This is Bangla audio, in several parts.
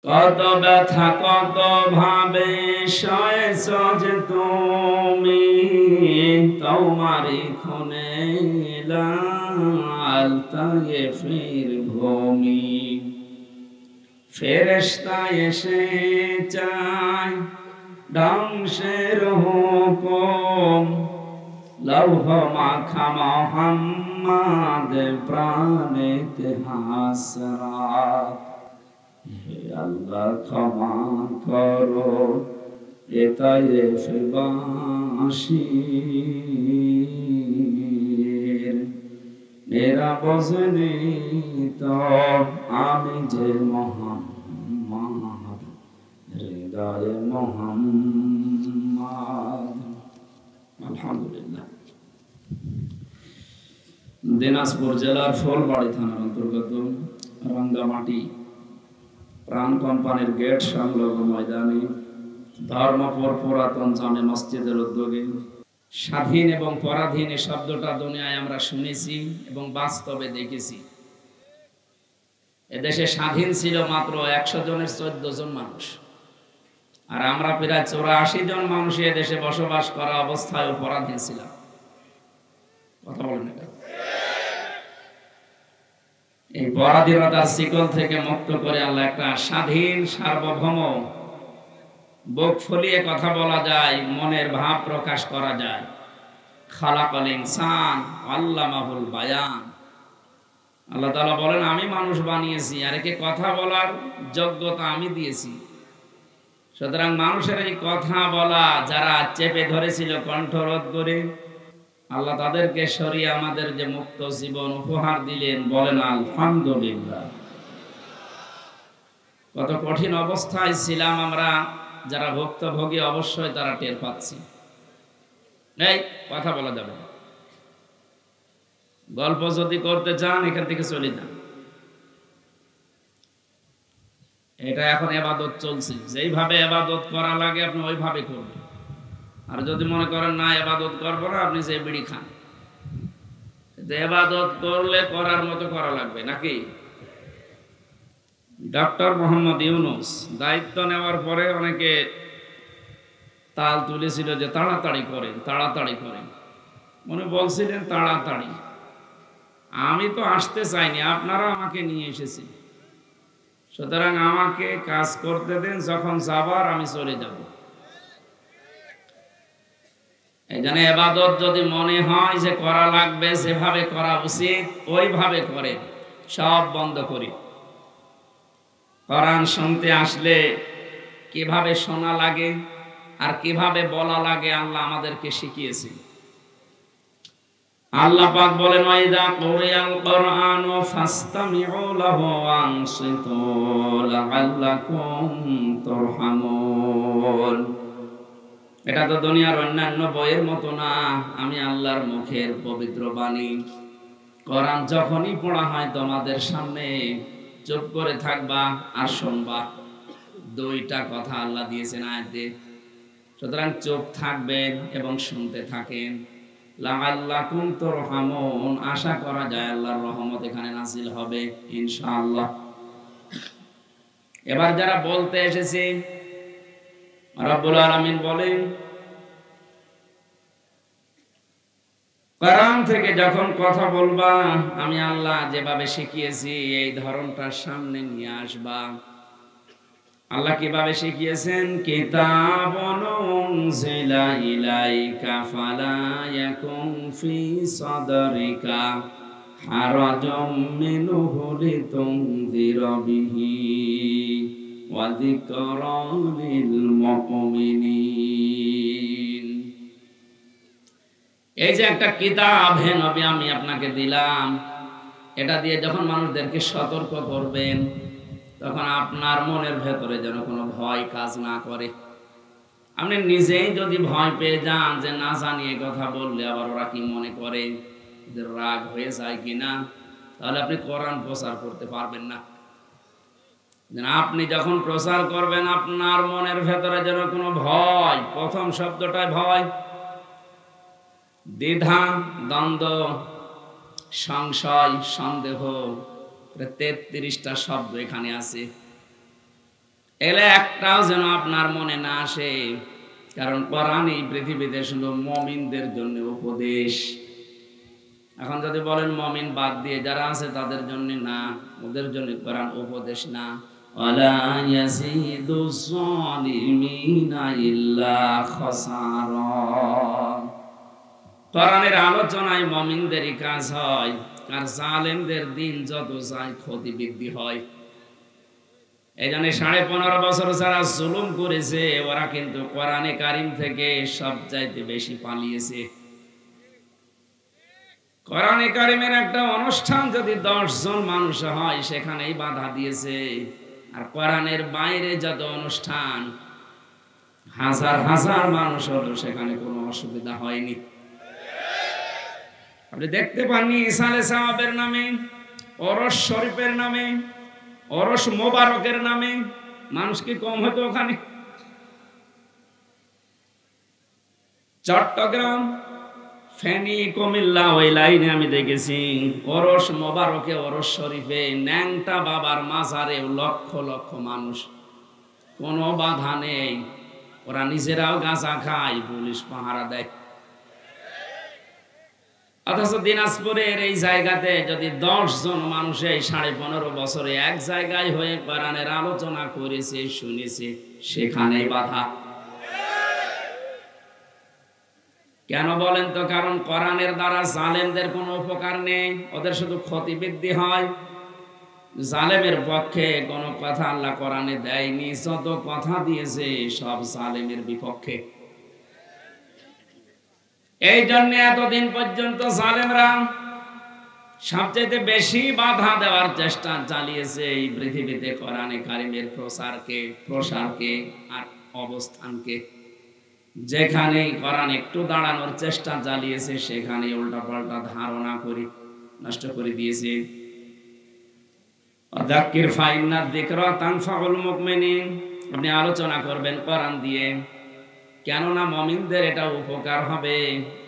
কত ব্যথা কত ভাবে সয়েছ যে তুমি, তোমারই খুনে লাল তায়েফের ভূমি। ফেরেশতা এসে চায় ধ্বংসের হুকুম, লৌহ মাখা মুহাম্মদ প্রাণেতে হাসরাত। হে আল্লাহ ক্ষমা করো এ তায়েফবাসীর, এরা বোঝেনি তো আমি যে মুহাম্মদ, হৃদয়ে মুহাম্মদ। আলহামদুলিল্লাহ। দিনাজপুর জেলার ফুলবাড়ি থানার অন্তর্গত রাঙ্গামাটি প্রাণ কোম্পানির গেট সংলগ্ন ময়দানে ধর্মপুর পুরাতন জামে মসজিদের উদ্যোগে স্বাধীন এবং পরাধীন এই শব্দটা দুনিয়ায় আমরা শুনেছি এবং বাস্তবে দেখেছি। এদেশে স্বাধীন ছিল মাত্র 100 জনের 14 জন মানুষ, আর আমরা প্রায় 84 জন মানুষ এদেশে বসবাস করা অবস্থায় পরাধীন ছিলাম। কথা বলেন না? এই পরাধীনতার শিকল থেকে মুক্ত করে আল্লাহ একটা স্বাধীন সার্বভৌম, বুক ফুলিয়ে কথা বলা যায়, মনের ভাব প্রকাশ করা যায়। খালাকাল ইনসান আল্লামাহুল বায়ান। আল্লাহ তাআলা বলেন আমি মানুষ বানিয়েছি আর একে কথা বলার যোগ্যতা আমি দিয়েছি। সুতরাং মানুষের এই কথা বলা যারা চেপে ধরেছিল কণ্ঠরোধ করে, আল্লাহ তাদেরকে সরিয়ে আমাদের যে মুক্ত জীবন উপহার দিলেন, বলেন আলহামদুলিল্লাহ। কত কঠিন অবস্থায় ছিলাম আমরা, যারা ভুক্তভোগী অবশ্যই তারা টের পাচ্ছি। এই কথা বলা যাবে না, গল্প যদি করতে চান এখান থেকে চলে যান। এটা এখন ইবাদত চলছে, যেইভাবে ইবাদত করা লাগে আপনি ওইভাবে করবেন। আর যদি মনে করেন না ইবাদত করব না, আপনি যে বিড়ি খান। ইবাদত করলে করার মতো করা লাগবে নাকি? ডক্টর মোহাম্মদ ইউনূস দায়িত্ব নেওয়ার পরে অনেকে তাল তুলেছিল যে তাড়াতাড়ি করেন, তাড়াতাড়ি করেন। উনি বলছিলেন তাড়াতাড়ি, আমি তো আসতে চাইনি, আপনারা আমাকে নিয়ে এসেছেন। সুতরাং আমাকে কাজ করতে দেন, যখন যাবার আমি চলে যাব। এই জন্য ইবাদত যদি মনে হয় যে করা লাগবে, যেভাবে করা উচিত ওইভাবে করে, সব বন্ধ করি। কোরআন শুনতে আসলে কিভাবে শোনা লাগে আর কিভাবে বলা লাগে আল্লাহ আমাদেরকে শিখিয়েছেন। আল্লাহ পাক বলেন ওয়াইদা কুরিয়াল কুরআনু ফাসতামিউ লাহু ওয়ানসিতু লাআল্লাকুম তুরহামুন। এটা তো দুনিয়ার অন্যান্য বইয়ের মতো না, আমি আল্লাহর মুখের পবিত্র বাণী। কোরআন যখনই পড়া হয় তোমাদের সামনে চুপ করে থাকবা আর শুনবা। দুইটা কথা আল্লাহ দিয়েছেন আয়াতে। সুতরাং চুপ থাকবেন এবং শুনতে থাকেন। লাআল্লাকুম তুরহামুন, আশা করা যায় আল্লাহর রহমত এখানে নাযিল হবে ইনশাআল্লাহ। এবার যারা বলতে এসেছে, রব্বুল আলামিন বলেন কোরআন থেকে যখন কথা বলবা, আমি আল্লাহ যেভাবে শিখিয়েছি এই ধরনটার সামনে নিয়ে আসবা। আল্লাহ কিভাবে শিখিয়েছেন? কিতাবুন উনজিলা ইলাইকা ফালা ইয়াকুন ফি সাদরিকা হারাজুম মিনহু লিতুনযিরা বিহি ওয়া যিকরা লিল মুমিনিন। এই যে একটা কিতাব হে নবী আমি আপনাকে দিলাম, এটা দিয়ে যখন মানুষদেরকে সতর্ক করবেন, তখন আপনার মনের ভেতরে যেন কোনো ভয় কাজ না করে। আপনি নিজেই যদি ভয় পেয়ে যান যে না জানিয়ে কথা বললে আবার ওরা কি মনে করে, ওদের রাগ হয়ে যায় কিনা, তাহলে আপনি কোরআন প্রচার করতে পারবেন না। আপনি যখন প্রচার করবেন, আপনার মনের ভেতরে যেন কোনো ভয়, প্রথম শব্দটাই ভয়, দ্বিধা, দ্বন্দ্ব, সংশয়, সন্দেহ, 33টা শব্দ এখানে আছে। এলে একটাও যেন আপনার মনে না আসে, কারণ কোরআন এই পৃথিবীতে শুধু মুমিনদের জন্য উপদেশ। এখন যদি বলেন মুমিন বাদ দিয়ে যারা আছে তাদের জন্য না, ওদের জন্য কোরআন উপদেশ না। ওয়ালা ইয়াজিদু যালিমিনা ইল্লা খাসারা। কোরআনের আলোচনায় মুমিনদেরই কাজ হয়, আর জালেমদের দিন যত যায় ক্ষতি বৃদ্ধি হয়। এই জন্য 15.5 বছর যারা জুলুম করেছে ওরা কিন্তু কোরআনে কারিম থেকে সবচাইতে বেশি পালিয়েছে। কোরআনে কারিমের একটা অনুষ্ঠান যদি 10 জন মানুষ হয় সেখানেই বাধা দিয়েছে, আর কোরআনের বাইরে যত অনুষ্ঠান হাজার হাজার মানুষ হলো সেখানে কোনো অসুবিধা হয়নি। আপনি দেখতে পাননি ইসালে সাহাবের নামে, ওরস শরীফের নামে, ওরস মোবারকের নামে মানুষ কি কম হতো ওখানে? চট্টগ্রাম, ফেনী, কুমিল্লা ওই লাইনে আমি দেখেছি ওরস মোবারকে, ওরস শরীফে ন্যাংটা বাবার মাজারে লক্ষ লক্ষ মানুষ, কোনো বাধা নেই। ওরা নিজেরাও গাঁজা খায়, পুলিশ পাহারা দেয়। অথচ দিনাজপুরের এই জায়গাতে যদি 10 জন মানুষ এই 15.5 বছরে এক জায়গায় হয়ে কোরআনের আলোচনা করেছে, শুনেছে, সেখানেই বাধা। কেন বলেন তো? কারণ কোরআনের দ্বারা জালেমদের কোনো উপকার নেই, ওদের শুধু ক্ষতি বৃদ্ধি হয়। জালেমের পক্ষে কোনো কথা আল্লাহ কোরআনে দেয়নি, যত কথা দিয়েছে সব জালেমের বিপক্ষে। এই জন্য এতদিন পর্যন্ত জালেমরা সবচেয়ে বেশি বাধা দেওয়ার চেষ্টা চালিয়েছে এই পৃথিবীতে কোরআনে কারিমের প্রসারকে আর অবস্থানকে। যেখানে কোরআন একটু দাঁড়ানোর চেষ্টা চালিয়েছে সেখানে উল্টাপাল্টা ধারণা করে নষ্ট করে দিয়েছে। যাক্কির ফাইন্না যিকরা তানফাউল মুমিনিন, আপনি আলোচনা করবেন কোরআন দিয়ে, কেননা মুমিনদের এটা উপকার হবে।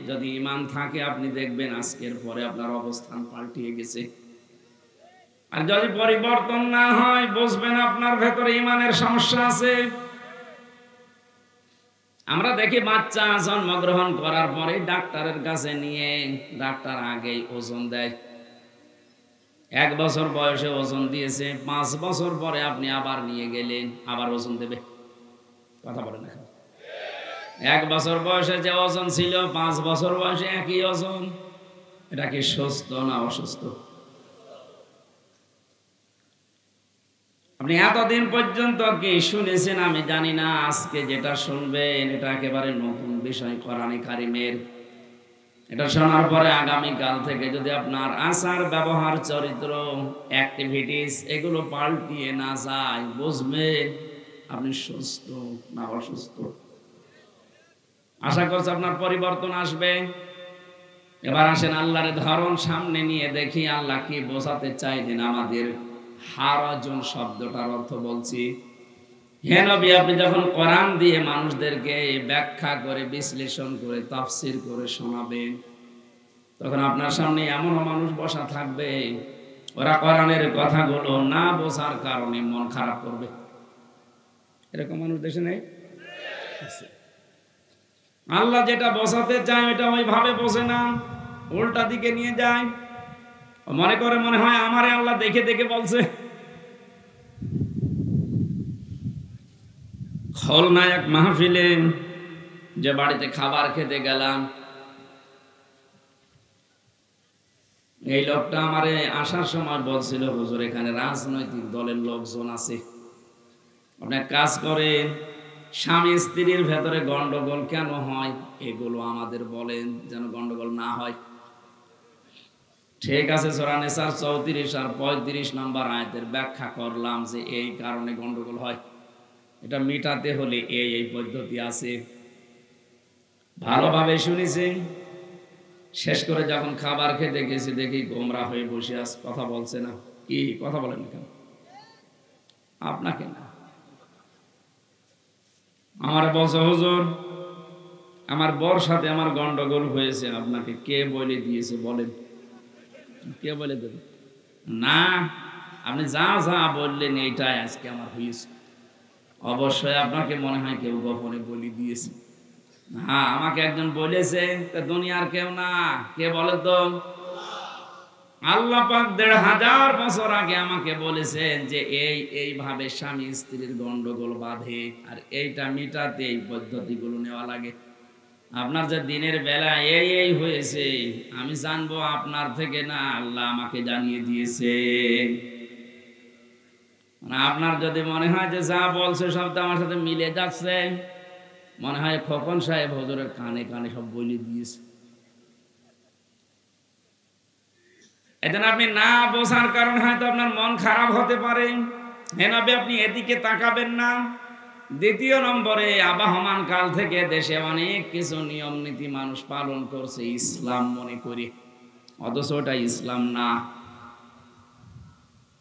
যদি ঈমান থাকে আপনি দেখবেন আজকের পরে আপনার অবস্থান পাল্টিয়ে গেছে। আর যদি পরিবর্তন না হয় বুঝবেন আপনার ভেতরে ঈমানের সমস্যা আছে। আমরা দেখি বাচ্চা জন্মগ্রহণ করার পরে ডাক্তারের কাছে নিয়ে ডাক্তার আগেই ওজন দেয়। 1 বছর বয়সে ওজন দিয়েছে, 5 বছর পরে আপনি আবার নিয়ে গেলেন, আবার ওজন দেবে। কথা বলেন এখন। 1 বছর বয়সে যে ওজন ছিল 5 বছর বয়সে একই ওজন, এটা কি সুস্থ না অসুস্থ? আপনি এতদিন পর্যন্ত কি শুনেছেন আমি জানি না, আজকে যেটা শুনবেন এটা একেবারে নতুন বিষয় কোরআনে কারিমের। এটা শোনার পরে আগামীকাল থেকে যদি আপনার আচার ব্যবহার চরিত্র অ্যাক্টিভিটিস এগুলো পাল্টিয়ে না যায়, বুঝবেন আপনি সুস্থ না অসুস্থ। আশা করছি আপনার পরিবর্তন আসবে। এবার আসেন আল্লাহর ধরন সামনে নিয়ে দেখি আল্লাহ কি বোঝাতে চাইলেন আমাদের। হারাজুন শব্দটার অর্থ বলছি। হে নবী, আপনি যখন কোরআন দিয়ে মানুষদেরকে ব্যাখ্যা করে, বিশ্লেষণ করে, তাফসীর করে শোনাবেন, তখন আপনার সামনে এমন মানুষ বসা থাকবে ওরা কোরআনের কথাগুলো না বোঝার কারণে মন খারাপ করবে। এরকম মানুষ দেশে নেই? আল্লাহ যেটা বোঝাতে চায় ওইটা ওইভাবে বোঝে না, উল্টা দিকে নিয়ে যায়। মনে করে মনে হয় আমারে আল্লাহ দেখে দেখে বলছে। খলনায়ক মাহফিলে যে বাড়িতে খাবার খেতে গেলাম, এই লোকটা আমারে আসার সময় বলছিল, হুজুর এখানে রাজনৈতিক দলের লোকজন আছে, অনেক কাজ করে, স্বামী স্ত্রীর ভেতরে গন্ডগোল কেন হয় এগুলো আমাদের বলেন যেন গন্ডগোল না হয়। ঠিক আছে, সূরা নিসার 34 আর 35 নম্বর আয়াতের ব্যাখ্যা করলাম যে এই কারণে গন্ডগোল হয়, এটা মিটাতে হলে এই পদ্ধতি আছে। ভালোভাবে শুনেছি। শেষ করে যখন খাবার খেতে গেছি দেখি গোমরা হয়ে বসে আছে, কথা বলছে না। কি কথা বলেন কেন? আপনাকে না, আমার বলছে হুজুর আমার বর সাথে আমার গন্ডগোল হয়েছে, আপনাকে কে বলে দিয়েছে বলেন? কে বলে দেবে? না, আপনি যা যা বললেন এইটাই আজকে আমার হয়েছে। অবশ্যই আপনাকে মনে হয় কেউ গোপনে বলি দিয়েছে। হ্যাঁ, আমাকে একজন বলেছে, তা দুনিয়ার কেউ না, কে বলে তো? আল্লাহ পাক ১৫০০ বছর আগে আমাকে বলেছেন যে এইভাবে স্বামী স্ত্রীর গন্ডগোল বাঁধে, আর এইটা মিটাতে এই পদ্ধতিগুলো নেওয়া লাগে। আপনার যে দিনের বেলা এই হয়েছে, আমি জানবো আপনার থেকে না, আল্লাহ আমাকে জানিয়ে দিয়েছে। আপনার যদি মনে হয় যে যা বলছে সব তো আমার সাথে মিলে যাচ্ছে, মনে হয় খোকন সাহেব হুজুরের কানে কানে সব বলে দিয়েছে। এজন্য আপনি না বোঝার কারণে হয়তো আপনার মন খারাপ হতে পারে, হেনবে আপনি এদিকে তাকাবেন না। দ্বিতীয় নম্বরে, আবহমান কাল থেকে দেশে অনেক কিছু নিয়ম নীতি মানুষ পালন করছে ইসলাম মনে করে, অথচ ওটা ইসলাম না।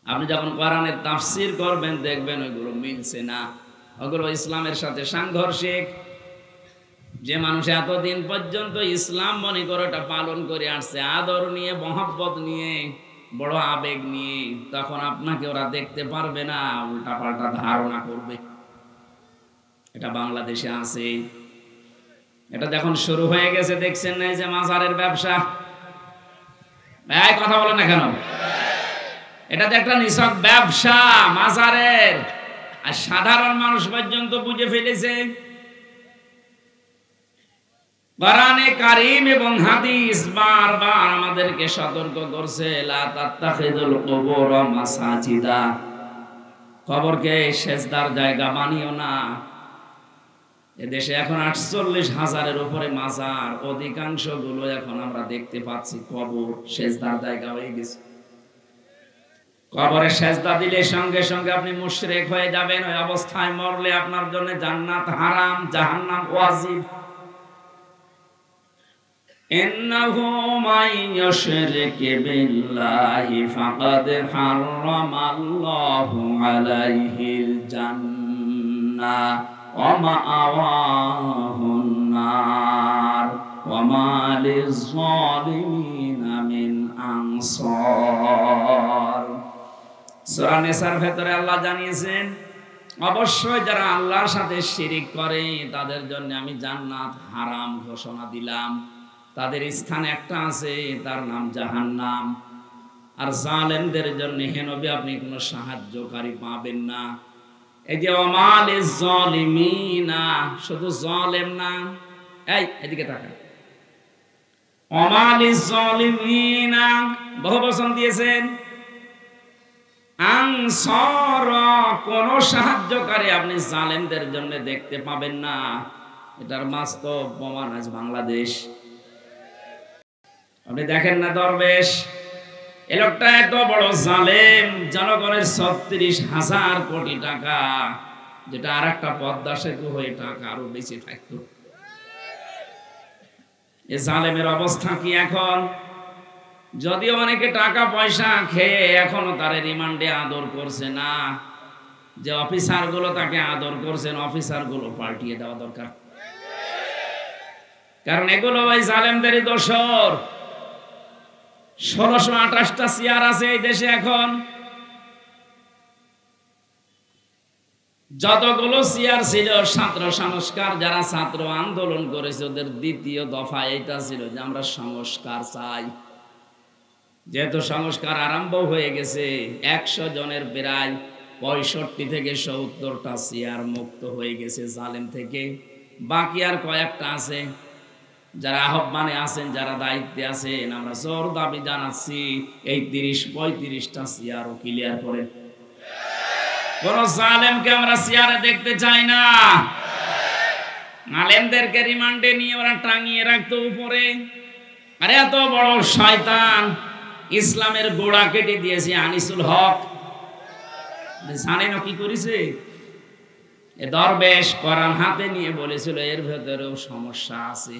আপনি যখন কোরআনের তাফসীর করবেন দেখবেন ওইগুলো মিলছে না, ওগুলো ইসলামের সাথে সাংঘর্ষিক। যে মানুষ এতদিন পর্যন্ত ইসলাম মনে করে ওটা পালন করে আসছে আদর নিয়ে, মহব্বত নিয়ে, বড় আবেগ নিয়ে, তখন আপনাকে ওরা দেখতে পারবে না, উল্টা পাল্টা ধারণা করবে। এটা বাংলাদেশে আছে। এটা যখন শুরু হয়ে গেছে দেখছেন না, যে মাজারের ব্যবসা, কথা বলে না কেন? এটা যে একটা নিছক ব্যবসা মাজারের, আর সাধারণ মানুষ পর্যন্ত বুঝে ফেলেছে। কোরআনে কারীম এবং হাদিস বারবার আমাদেরকে সতর্ক করছে, লা তাত্তাখিযুল কুবুর মাসাজিদা, কবরকে সেজদার জায়গা বানিও না। এদেশে এখন ৪৮,০০০-এর উপরে মাজার, অধিকাংশ গুলো এখন আমরা দেখতে পাচ্ছি কবর সেজদার জায়গা হয়ে গেছে। কবরে সেজদা দিলে সঙ্গে সঙ্গে আপনি মুশরিক হয়ে যাবেন। ওই অবস্থায় মরলে আপনার জন্য জান্নাত হারাম, জাহান্নাম ওয়াজিব। ইন্নাহু মান ইউশরিক বিল্লাহি ফাকাদ হারামাল্লাহু আলাইহিল জান্নাহ ওয়া মাআওয়াহুন নার ওয়া মা লিয-যালিমিনা মিন আনসার। সূরা নিসার ভেতরে আল্লাহ জানিয়েছেন, অবশ্যই যারা আল্লাহর সাথে শিরিক করে তাদের জন্য আমি জান্নাত হারাম ঘোষণা দিলাম। তাদের স্থান একটা আছে, তার নাম জাহান্নাম। আর জালেমদের জন্য হে নবী আপনি কোনো সাহায্যকারী পাবেন না। এই যে ওয়া লিয-যালিমিনা, শুধু জালেম না, এই এদিকে তাকান, ওয়া লিয-যালিমিনা বহুবচন দিয়েছেন। আনসার, কোন সাহায্যকারী আপনি জালেমদের জন্য দেখতে পাবেন না। এটার বাস্তব প্রমাণ আজ বাংলাদেশ। আপনি দেখেন না, দরবেশ এ লোকটা এত বড় জালেম, জনগণের ৩৬,০০০ কোটি টাকা, যেটা আর একটা পদ্মা সেতু হয়ে টাকা আরো বেশি থাকতো। এ জালেমের অবস্থা কি এখন? যদিও অনেকে টাকা পয়সা খেয়ে এখনো তার রিমান্ডে আদর করছে না, যে অফিসার গুলো তাকে আদর করছেন, অফিসার গুলো পাল্টিয়ে দেওয়া দরকার। কারণ এগুলো ওই জালেমদেরই দোসর। ১৬২৮টা চেয়ার আছে এই দেশে এখন। যতগুলো চেয়ার ছিল ছাত্র সংস্কার, যারা ছাত্র আন্দোলন করেছে ওদের দ্বিতীয় দফা এইটা ছিল যে আমরা সংস্কার চাই। যেহেতু সংস্কার আরম্ভ হয়ে গেছে, ১০০ জনের প্রায় ৬৫ থেকে ৭০টা চেয়ার মুক্ত হয়ে গেছে জালেম থেকে। বাকি আর কয়েকটা আছে, যারা আহ্বানে আছেন, যারা দায়িত্বে আছেন, আমরা জোর দাবি জানাচ্ছি এই ৩০-৩৫টা চেয়ারও ক্লিয়ার করে। কোন জালেমকে আমরা চেয়ারে দেখতে চাই না। আলেমদেরকে রিমান্ডে নিয়ে ওরা টাঙিয়ে রাখতো উপরে। আরে এত বড় শয়তান, ইসলামের গোড়া কেটে দিয়েছে আনিসুল হক। জানেন কি করেছে? এ দরবেশ কোরআন হাতে নিয়ে বলেছিল এর ভেতরেও সমস্যা আছে।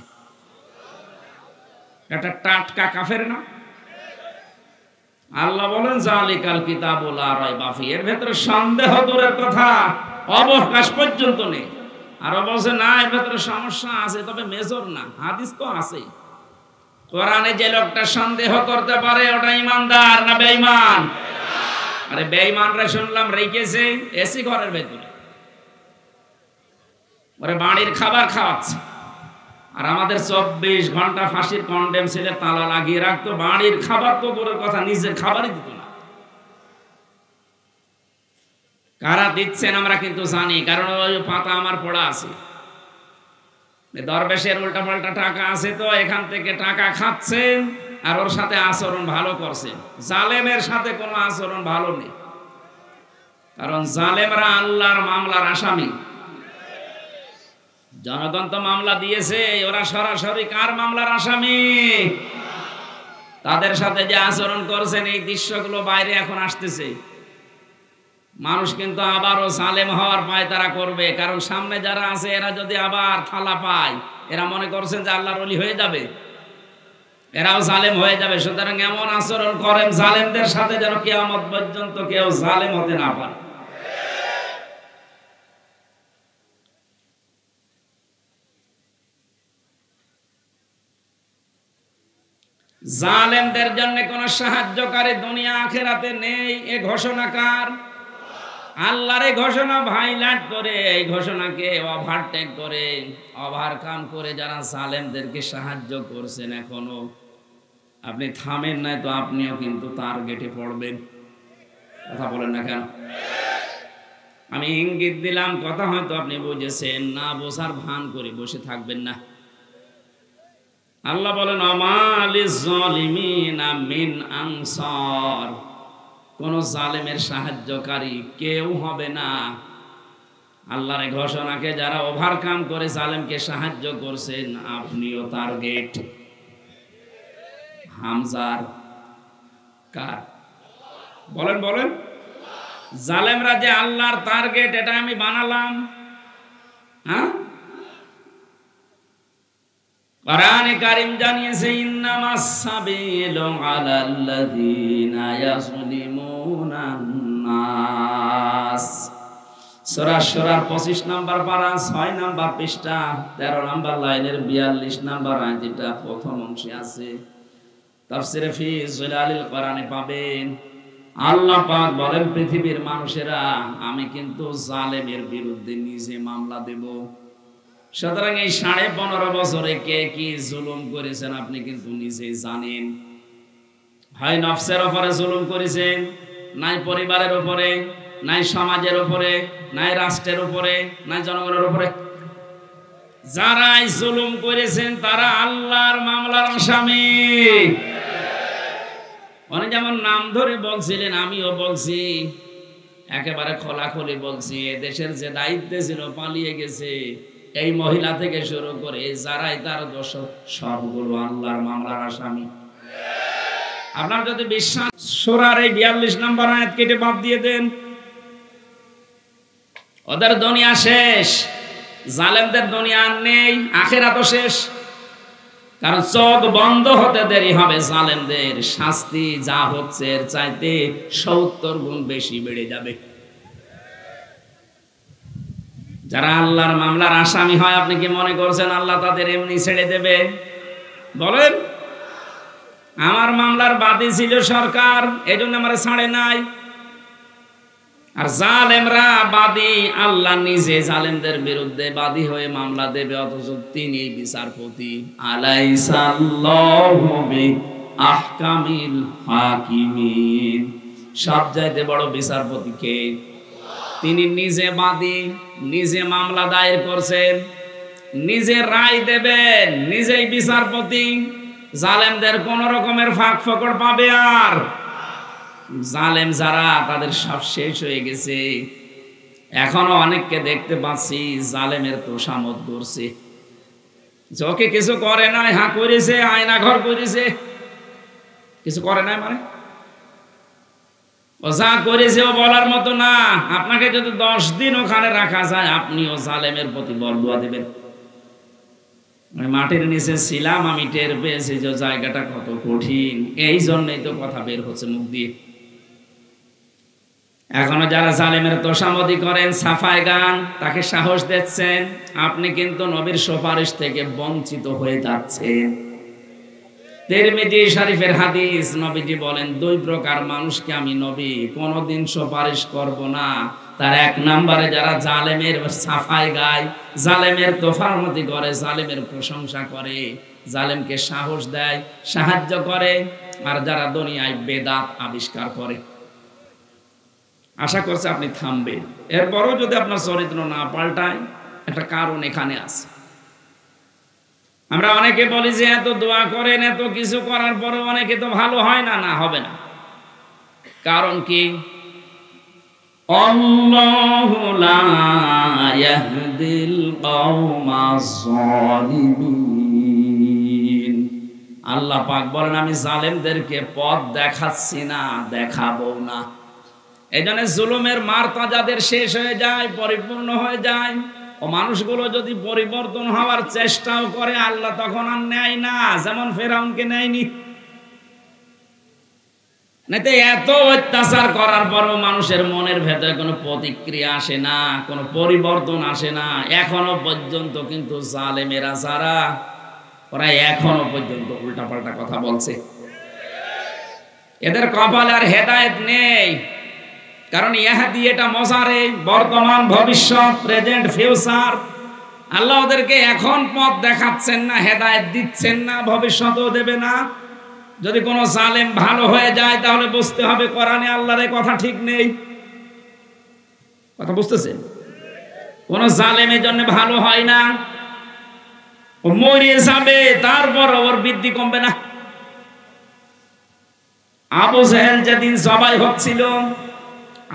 এটা টাটকা কাফের না? আল্লাহ বলেন জালিকাল কিতাবুল লা রাইবা ফি, এর ভেতরে সন্দেহ দূরের কথা, অবকাশ পর্যন্ত নেই। আর বলছে না এর ভেতরে সমস্যা আছে, তবে মেজর না। হাদিস তো আছে। কোরআনে যে লোকটা সন্দেহ করতে পারে ওটা ইমানদার না বেঈমান? আরে বেঈমানরা শুনলাম রেখেছে এসি ঘরের ভেতরে, ওরে বাড়ির খাবার খাওয়াচ্ছে, আর আমাদের 24 ঘন্টা ফাঁসির কন্ডেম ছেলে তালা লাগিয়ে রাখতো, বাড়ির খাবার তো দূরের কথা, নিজের খাবারই দিত না। কারা দিচ্ছেন আমরা কিন্তু জানি, কারণ ওই পাতা আমার পড়া আছে। দরবেশের উল্টা পাল্টা টাকা আছে, তো এখান থেকে টাকা খাচ্ছেন আর ওর সাথে আচরণ ভালো করছেন। জালেমের সাথে কোনো আচরণ ভালো নেই, কারণ জালেমরা আল্লাহর মামলার আসামি। জনগণ তো মামলা দিয়েছে, ওরা সরাসরি কার মামলার আসামি? তাদের সাথে যে আচরণ করছেন, এই দৃশ্যগুলো বাইরে এখন আসতেছে। মানুষ কিন্তু আবারও জালেম হওয়ার পায় তারা করবে, কারণ সামনে যারা আছে এরা যদি আবার থালা পায়, এরা মনে করছেন যে আল্লাহর ওলি হয়ে যাবে, এরাও জালেম হয়ে যাবে। সুতরাং এমন আচরণ করেন জালেমদের সাথে যেন কিয়ামত পর্যন্ত কেউ জালেম হতে না পারে। জালেমদের জন্য কোন সাহায্যকারী দুনিয়া আখিরাতে নেই, এ ঘোষণাকার আল্লাহর। এই ঘোষণা ভাইলাট করে, এই ঘোষণাকে ওভারটেক করে, ওভারকাম করে যারা জালেমদেরকে সাহায্য করছেন, এখনো আপনি থামেন নাই তো আপনিও কিন্তু টার্গেটে পড়বেন। কথা বলেন না কেন? আমি ইঙ্গিত দিলাম, কথা হয়তো আপনি বুঝেছেন না, বোঝার ভান করে বসে থাকবেন না। আল্লাহ বলেন আমালিজ জালিমিনা মিন আনসার, কোন জালেমের সাহায্যকারী কেউ হবে না। আল্লাহর ঘোষণাকে যারা ওভারকাম করে জালেমকে সাহায্য করছেন, আপনিও টার্গেট। হামজার কার? বলেন বলেন। জালেমরা যে আল্লাহর টার্গেট, এটা আমি বানালাম? হ্যাঁ, কোরআনে কারীম জানিয়েছে ইন্নামাস সাবিলু আলাল্লাযীনা ইয়াযলিমুনান নাস। সূরা সূরার 25 নম্বর পারা 6 নম্বর পৃষ্ঠা 13 নম্বর লাইনের 42 নম্বর আয়াত, যেটা প্রথম অংশে আছে, তাফসীরে ফি জিলালিল কোরআনে পাবেন। আল্লাহ পাক বলেন পৃথিবীর মানুষেরা, আমি কিন্তু জালেমের বিরুদ্ধে নিজে মামলা দেব। সুতরাং এই 15.5 বছরে কে কি জুলুম করেছেন আপনি কিন্তু নিজেই জানেন। হয় নফসের উপরে জুলুম করেছেন, নাই পরিবারের উপরে, নাই সমাজের উপরে, নাই রাষ্ট্রের উপরে, নাই জনগণের উপরে। যারাই জুলুম করেছেন তারা আল্লাহর মামলার আসামি। উনি যেমন নাম ধরে বলছিলেন, আমিও বলছি, একেবারে খোলাখুলি বলছি, দেশের যে দায়িত্বে ছিল পালিয়ে গেছে, এই মহিলা থেকে শুরু করে যারাই তার দোষ, সবগুলো আল্লাহর মামলার আসামি। আপনার যদি বিশ্বাস, সূরার এই 42 নম্বর আয়াত কেটে বাদ দিয়ে দেন, ওদের দুনিয়া শেষ, জালেমদের দুনিয়া আর নেই, আখিরাতও শেষ। কারণ চোখ বন্ধ হতে দেরি হবে, জালেমদের শাস্তি যা হচ্ছে এর চাইতে 70 গুণ বেশি বেড়ে যাবে। যারা আল্লাহর মামলার আসামি হয়, আপনি কি মনে করছেন আল্লাহ তাদের এমনি ছেড়ে দেবে? বলেন, আমার মামলার বাদী ছিল সরকার, এজন্য আমার ছাড়ে নাই। আর জালেমরা বাদী, আল্লাহ নিজে জালেমদের বিরুদ্ধে বাদী হয়ে মামলা দেবে, অথচ তিনি বিচারপতি। আলাইসাল্লাহু বিআহকামিল হাকিমিন, সবচাইতে বড় বিচারপতি কে? তিনি নিজে বাদী, নিজে মামলা দায়ের করছেন, নিজে রায় দেবেন, নিজেই বিচারপতি। জালেমদের কোন রকমের ফাঁক ফোকর পাবে? আর জালেম যারা, তাদের সব শেষ হয়ে গেছে। এখনো অনেককে দেখতে পাচ্ছি জালেমের তোষামত করছে, ওকে কিছু করে নাই, হ্যাঁ করেছে, আয়না ঘর করেছে, কিছু করে নাই মানে ও যা করেছে ও বলার মতো না। আপনাকে যদি 10 দিন ওখানে রাখা যায়, আপনিও জালেমের প্রতি বরদুয়া দেবেন। মাটির নিচে ছিলাম, আমি টের পেয়েছি যে জায়গাটা কত কঠিন, এই জন্যই তো কথা বের হচ্ছে মুখ দিয়ে। এখনো যারা জালেমের তোষামদি করেন, সাফায় গান, তাকে সাহস দিচ্ছেন, আপনি কিন্তু নবীর সুপারিশ থেকে বঞ্চিত হয়ে যাচ্ছেন। তিরমিজি শরীফের হাদিস, নবীজি বলেন 2 প্রকার মানুষকে আমি নবী কোনদিন সুপারিশ করব না। তার এক নম্বরে যারা জালেমের সাফাই গায়, জালেমের তোফামতি করে, জালেমের প্রশংসা করে, জালেমকে সাহস দেয়, সাহায্য করে, আর যারা দুনিয়ায় বেদাত আবিষ্কার করে। আশা করছে আপনি থামবেন। এরপরও যদি আপনার চরিত্র না পাল্টায়, একটা কারণ এখানে আছে। আমরা অনেকে বলি যে এত দোয়া করেন, এত কিছু করার পরও অনেকে তো ভালো হয় না। না, হবে না। কারণ কি? আল্লাহু লা ইয়াহদিল কওমাজ জালিমিন। আল্লাহ পাক বলেন, আমি জালেমদেরকে পথ দেখাচ্ছি না, দেখাবো না। এইজন্য জুলুমের মারতা যাদের শেষ হয়ে যায়, পরিপূর্ণ হয়ে যায়, ও মানুষগুলো যদি পরিবর্তন হওয়ার চেষ্টাও করে, আল্লাহ তখন আর নেয় না, যেমন ফেরাউনকে নেয়নি। এত অত্যাচার করার পরও মানুষের মনের ভেতরে কোনো প্রতিক্রিয়া আসে না, কোনো পরিবর্তন আসে না। এখনো পর্যন্ত কিন্তু জালেমেরা যারা, ওরা এখনো পর্যন্ত উল্টাপাল্টা কথা বলছে। এদের কপালে আর হেদায়েত নেই। কারণ ইহাদি, এটা মজারে, বর্তমান, ভবিষ্যৎ, প্রেজেন্ট, ফিউচার। আল্লাহ ওদেরকে এখন পথ দেখাচ্ছেন না, হেদায়েত দিচ্ছেন না, ভবিষ্যতেও দেবে না। যদি কোনো জালেম ভালো হয়ে যায়, তাহলে বুঝতে হবে কোরআনে আল্লাহর এই কথা ঠিক নেই। কথা বুঝতেছেন? কোন জালেমের জন্য ভালো হয় না, ও মরে যাবে, তারপর ওর বৃদ্ধি কমবে না। আবু জাহেল যেদিন জবাই হচ্ছিল,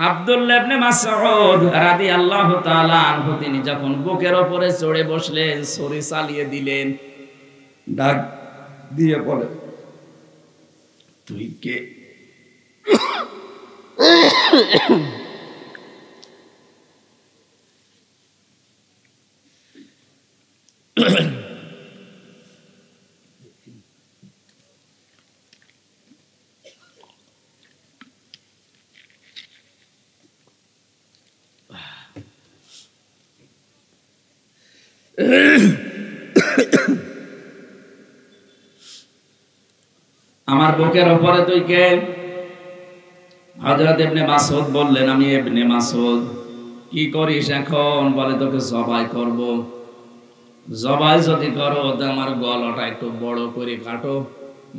আব্দুল্লাহ ইবনে মাসউদ রাদিয়াল্লাহু তাআলা আনহু তিনি যখন বুকের উপরে চড়ে বসলেন, ছুরি চালিয়ে দিলেন, ডাক দিয়ে বলে, তুই কে? আমার বুকের উপরে তুই কে? হযরত ইবনে মাসউদ বললেন, আমি ইবনে মাসউদ। কি করিস এখন? বলে, তোকে জবাই করব। জবাই যদি করো, তো আমার গলাটা একটু বড় করে কাটো,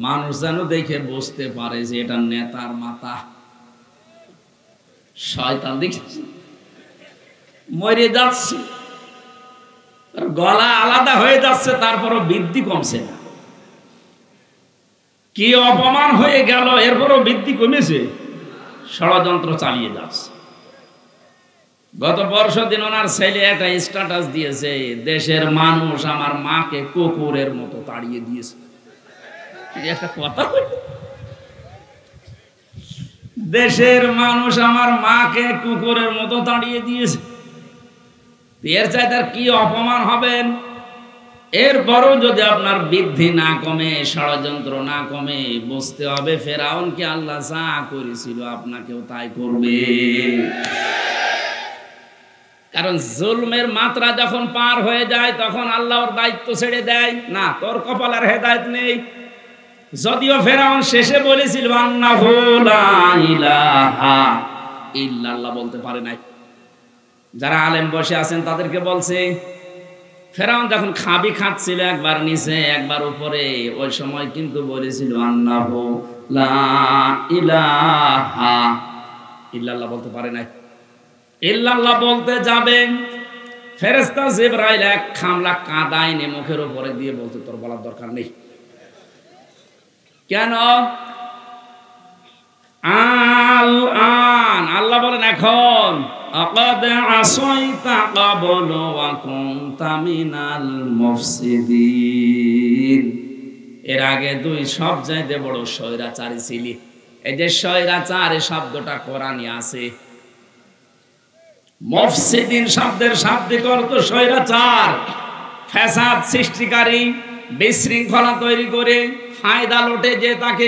মানুষ যেন দেখে বুঝতে পারে যে এটা নেতার মাথা। শয়তান দেখেছি, মরে যাচ্ছে, গলা আলাদা হয়ে যাচ্ছে, তারপরও বৃদ্ধি কমছে না। কি অপমান হয়ে গেল, এরপরও বৃদ্ধি কমেছে। ষড়যন্ত্র চালিয়ে যাচ্ছে। গত বর্ষদিন ওনার ছেলে একটা স্ট্যাটাস দিয়েছে, দেশের মানুষ আমার মাকে কুকুরের মতো তাড়িয়ে দিয়েছে। একটা কথা, দেশের মানুষ আমার মাকে কুকুরের মতো তাড়িয়ে দিয়েছে। এর চাই তার কি অপমান হবেন? এরপরও যদি আপনার বৃদ্ধি না কমে, ষড়যন্ত্র না কমে, বুঝতে হবে ফেরাউনকে আল্লাহ যা করেছিল আপনাকেও তাই করবে। কারণ জুলমের মাত্রা যখন পার হয়ে যায়, তখন আল্লাহ ওর দায়িত্ব ছেড়ে দেয় না, তোর কপালের হেদায়েত নেই। যদিও ফেরাউন শেষে বলেছিল আন্নাহু লা ইলাহা ইল্লাল্লাহ, বলতে পারে নাই। যারা আলেম বসে আছেন তাদেরকে বলছে, ফেরাউন যখন খাবি খাচ্ছিল, একবার নিচে একবার উপরে, ওই সময় কিন্তু বলেছিল আন্নাহু লা ইলাহা ইল্লাল্লাহ, বলতে পারে নাই। ইল্লাল্লাহ বলতে যাবেন, ফেরেশতা জিবরাইল এক খামলা কাদা এনে মুখের উপরে দিয়ে বলতে, তোর বলার দরকার নেই। কেন? আল্লাহ বলেন, এখন আকাদ আসাইতা ক্বাবলু ওয়া কুনতা মিনাল মুফসিদিন, এর আগে তুই সব চাইতে বড় স্বৈরাচারী ছিলি। এই যে স্বৈরাচার এই শব্দটা কোরআনে আছে। মুফসিদিন শব্দের শাব্দিক অর্থ স্বৈরাচার, ফ্যাসাদ সৃষ্টিকারী, বিশৃঙ্খলা তৈরি করে ফায়দা লোটে যে তাকে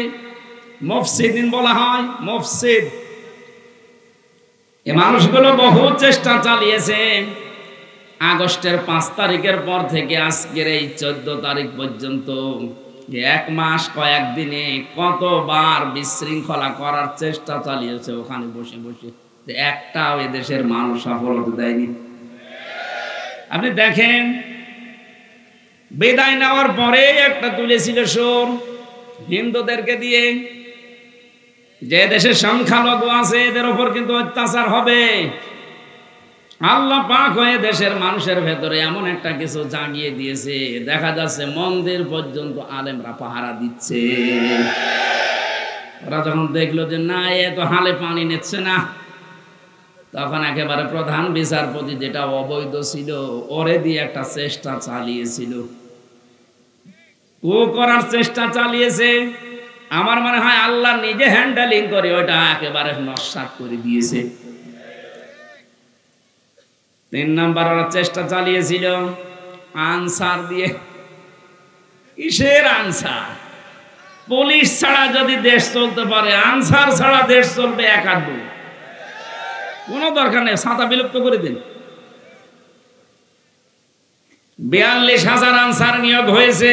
মুফসিদিন বলা হয়। মুফসিদ, এই মানুষগুলো বহু চেষ্টা চালিয়েছে। আগস্টের 5 তারিখের পর থেকে আজকের এই 14 তারিখ পর্যন্ত, এক মাস কয়েকদিনে কতবার বিশৃঙ্খলা করার চেষ্টা চালিয়েছে ওখানে বসে বসে। যে একটাও এদেশের মানুষ সফল হতে দেয়নি। আপনি দেখেন, বিদায় নেওয়ার পরে একটা তুলেছিল সুর হিন্দুদেরকে দিয়ে, যে দেশের সংখ্যালঘু আছে এদের উপর কিন্তু অত্যাচার হবে। আল্লাহ পাক হয়ে দেশের মানুষের ভেতরে এমন একটা কিছু জাগিয়ে দিয়েছে, দেখা যাচ্ছে মন্দির পর্যন্ত আলেমরা পাহারা দিচ্ছে। ওরা যখন দেখলো যে না, এ তো হালে পানি নিচ্ছে না, তখন একেবারে প্রধান বিচারপতি, যেটা অবৈধ ছিল, ওরে দিয়ে একটা চেষ্টা চালিয়েছিল, ও করার চেষ্টা চালিয়েছে। আমার মনে হয় আল্লাহ নিজে হ্যান্ডেলিং করে ওইটা একেবারে নস্যাৎ করে দিয়েছে। 3 নাম্বার ওরা চেষ্টা চালিয়েছিল আনসার দিয়ে। কিসের আনসার? পুলিশ ছাড়া যদি দেশ চলতে পারে, আনসার ছাড়া দেশ চলবে এক আধ? কোনো দরকার নেই, ছাতা বিলুপ্ত করে দিন। 42,000 আনসার নিয়োগ হয়েছে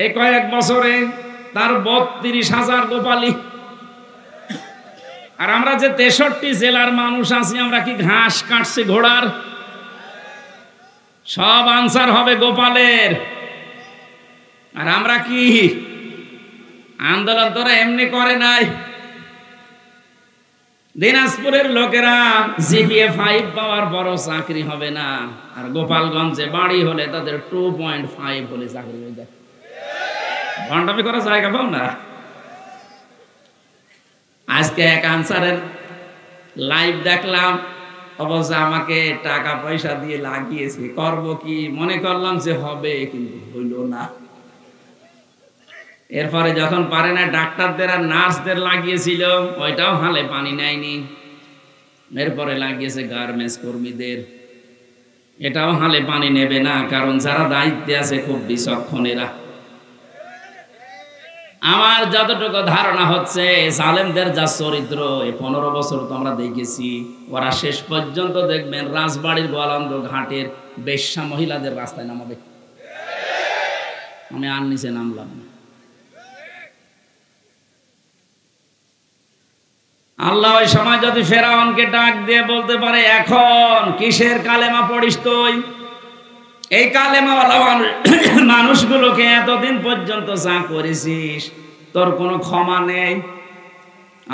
এই কয়েক বছরে, তার 32,000 গোপালী। আর আমরা যে 63 জেলার মানুষ আছি, আমরা কি ঘাস কাটছি ঘোড়ার? সব আনসার হবে গোপালের। আর আমরা কি আন্দোলন তোরা এমনি করে নাই। দিনাজপুরের লোকেরা জিপিএ 5 পাওয়ার বড় চাকরি হবে না, আর গোপালগঞ্জে বাড়ি হলে তাদের 2.5 হলে চাকরি হয়ে যায়। ভণ্ডামি করার জায়গা পাও না। আজকে এক আনসারের লাইভ দেখলাম, অবশ্য আমাকে টাকা পয়সা দিয়ে লাগিয়েছে, করব কি মনে করলাম যে হবে, কিন্তু হইল না। এরপরে যখন পারে না, ডাক্তারদের আর নার্সদের লাগিয়েছিল, ওইটাও হালে পানি নেয়নি। এরপরে লাগিয়েছে গার্মেন্টস কর্মীদের, এটাও হালে পানি নেবে না, কারণ যারা দায়িত্বে আছে খুব বিচক্ষণেরা। আমার যতটুকু ধারণা হচ্ছে, জালেমদের যা চরিত্র, এই 15 বছর তো আমরা দেখেছি, ওরা শেষ পর্যন্ত দেখবেন রাজবাড়ির গোয়ালন্দ ঘাটের বেশ্যা মহিলাদের রাস্তায় নামাবে। আমি আর নিচে নামলাম না। আল্লাহ ওই সময় যদি ফেরাউনকে ডাক দিয়ে বলতে পারে, এখন কিসের কালেমা পড়িস তুই? এই কালেমাওয়ালা মানুষগুলোকে এতদিন পর্যন্ত যা করেছিস, তোর কোনো ক্ষমা নেই।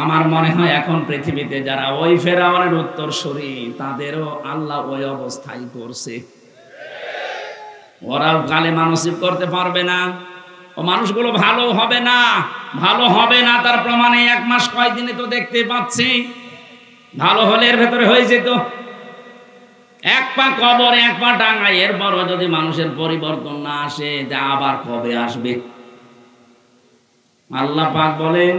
আমার মনে হয় এখন পৃথিবীতে যারা ওই ফেরাউনের উত্তরসূরি, তাদেরও আল্লাহ ওই অবস্থায় করছে। ওরাও কালেমা নসিব করতে পারবে না, ও মানুষগুলো ভালো হবে না, ভালো হবে না। তার প্রমাণে 1 মাস কয়দিনে তো দেখতে পাচ্ছি, ভালো হলে এর ভেতরে হয়ে যেত। 1 পা কবর 1 পা ডাঙায়, এরপরও যদি মানুষের পরিবর্তন না আসে, যা আবার কবে আসবে? আল্লাহ পাক বলেন,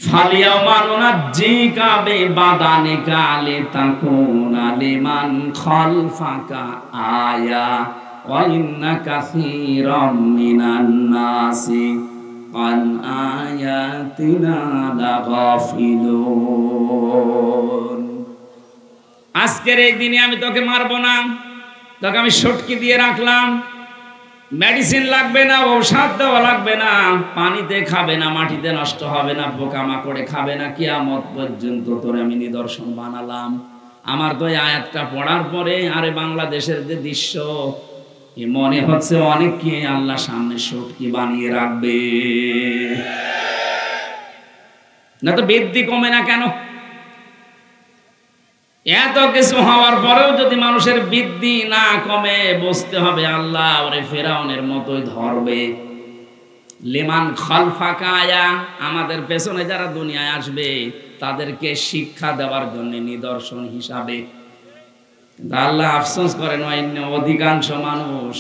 ফালিয়াউমা নুনাজ্জিকা বিবাদানিকা লিতাকুনা লিমান খালফাকা আয়া ওয়া ইন্না কাসীরাম মিনান নাসি আন আয়াতিনা লাগাফিলুন। আজকের এই দিনে আমি তোকে মারবো না, তোকে আমি সটকি দিয়ে রাখলাম, মেডিসিন লাগবে না, ঔষধ দেওয়া লাগবে না, পানিতে খাবে না, মাটিতে নষ্ট হবে না, পোকামাকড়ে খাবে না, কিয়ামত পর্যন্ত তোরে আমি নিদর্শন বানালাম। আমার তো এই আয়াতটা পড়ার পরে আরে বাংলাদেশের যে দৃশ্য, মনে হচ্ছে অনেককে আল্লাহ সামনে সটকি বানিয়ে রাখবে। না তো বৃদ্ধি কমে না কেন? এত কিছু হওয়ার পরেও যদি মানুষের বৃদ্ধি না কমে, বুঝতে হবে আল্লাহ ওরে ফেরাউনের মতোই ধরবে। লিমান খালফাকা আয়া, আমাদের পেছনে যারা দুনিয়ায় আসবে তাদেরকে শিক্ষা দেওয়ার জন্য নিদর্শন হিসাবে। আল্লাহ আফসোস করেন, অধিকাংশ মানুষ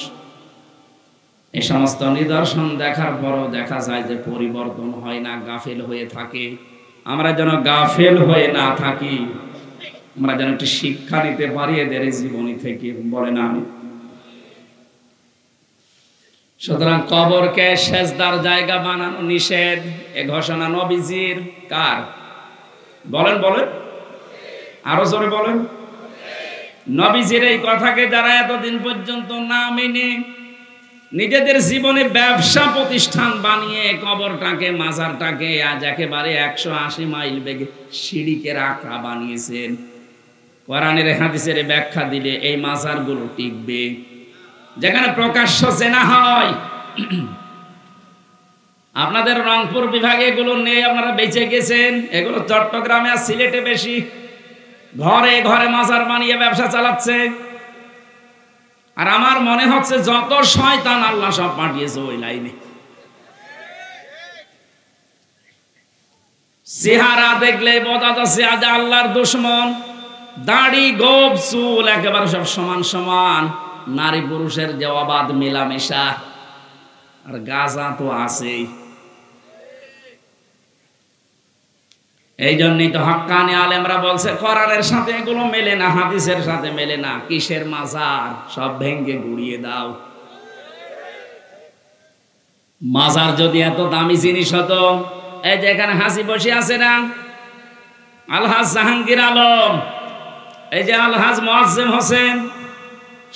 এই সমস্ত নিদর্শন দেখার পরও দেখা যায় যে পরিবর্তন হয় না, গাফেল হয়ে থাকে। আমরা যেন গাফেল হয়ে না থাকি, আমরা যেন একটি শিক্ষা নিতে পারি এদের জীবনী থেকে, বলেন আমি। সুতরাং কবরকে সেজদার জায়গা বানানো নিষেধ, এ ঘোষণা নবীজির। কার? বলেন বলেন, আরো জোরে বলেন। নবীজির এই কথাকে যারা এতদিন পর্যন্ত না মেনে নিজেদের জীবনে ব্যবসা প্রতিষ্ঠান বানিয়ে কবরটাকে, মাজারটাকে আজ একেবারে 180 মাইল বেগে সিঁড়িকে রাখা বানিয়েছেন। কোরআনের হাদিসের ব্যাখ্যা দিলে এই মাজারগুলো টিকবে, যেখানে প্রকাশ্য জেনা হয়। আপনাদের রংপুর বিভাগে এগুলো নেই, আপনারা বেঁচে গেছেন। এগুলো চট্টগ্রামে আর সিলেটে বেশি। ঘরে ঘরে মাজার বানিয়ে ব্যবসা চালাচ্ছে। আর আমার মনে হচ্ছে যত শয়তান আল্লাহ সব পাঠিয়েছে ওই লাইনে। চেহারা দেখলে বোঝা যাচ্ছে আজ আল্লাহর দুশমন। দাড়ি, গোঁফ, চুল একেবারে সব সমান সমান। নারী পুরুষের যে অবাধ মেলামেশা, আর গাঁজা তো আছেই। এই জন্যই তো হক্কানি আলেমরা বলছে কোরআনের সাথে এগুলো মেলে না, হাদিসের সাথে মেলে না। কিসের মাজার? সব ভেঙ্গে গুড়িয়ে দাও। মাজার যদি এত দামি জিনিস হতো, এই যে এখানে হাসি বসে আছে না আলহাজ জাহাঙ্গীর আলম, এই যে আলহাজ মোয়াজ্জেম হোসেন,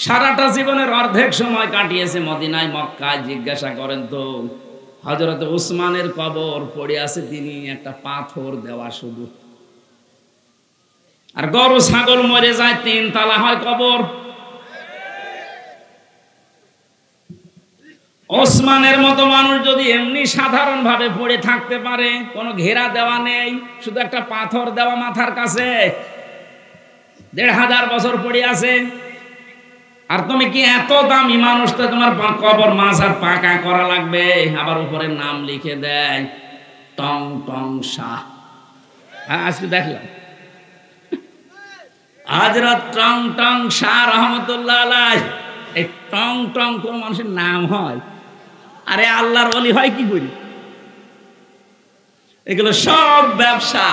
সারাটা জীবনের অর্ধেক সময় কাটিয়েছে মদিনায়, মক্কায়। জিজ্ঞাসা করেন তো হযরত উসমানের কবর পড়ে আছে, তিনি একটা পাথর দেওয়া শুধু। আর গরু ছাগল মরে যায়, 3 তালা হয় কবর। ওসমানের মতো মানুষ যদি এমনি সাধারণ ভাবে পড়ে থাকতে পারে, কোনো ঘেরা দেওয়া নেই, শুধু একটা পাথর দেওয়া মাথার কাছে, 1500 বছর পড়ে আছে। আর তুমি কি এত দামি মানুষ, তো তোমার কবর মাজার পাকা করা লাগবে, আবার উপরে নাম লিখে দেয় টং টং শাহ। হ্যাঁ, আজকে দেখলাম হযরত টং টং শাহ রহমতুল্লাহ আলাইহি। এই টং টং কোন মানুষের নাম হয়? আরে আল্লাহর ওলি হয় কি করি? এগুলো সব ব্যবসা।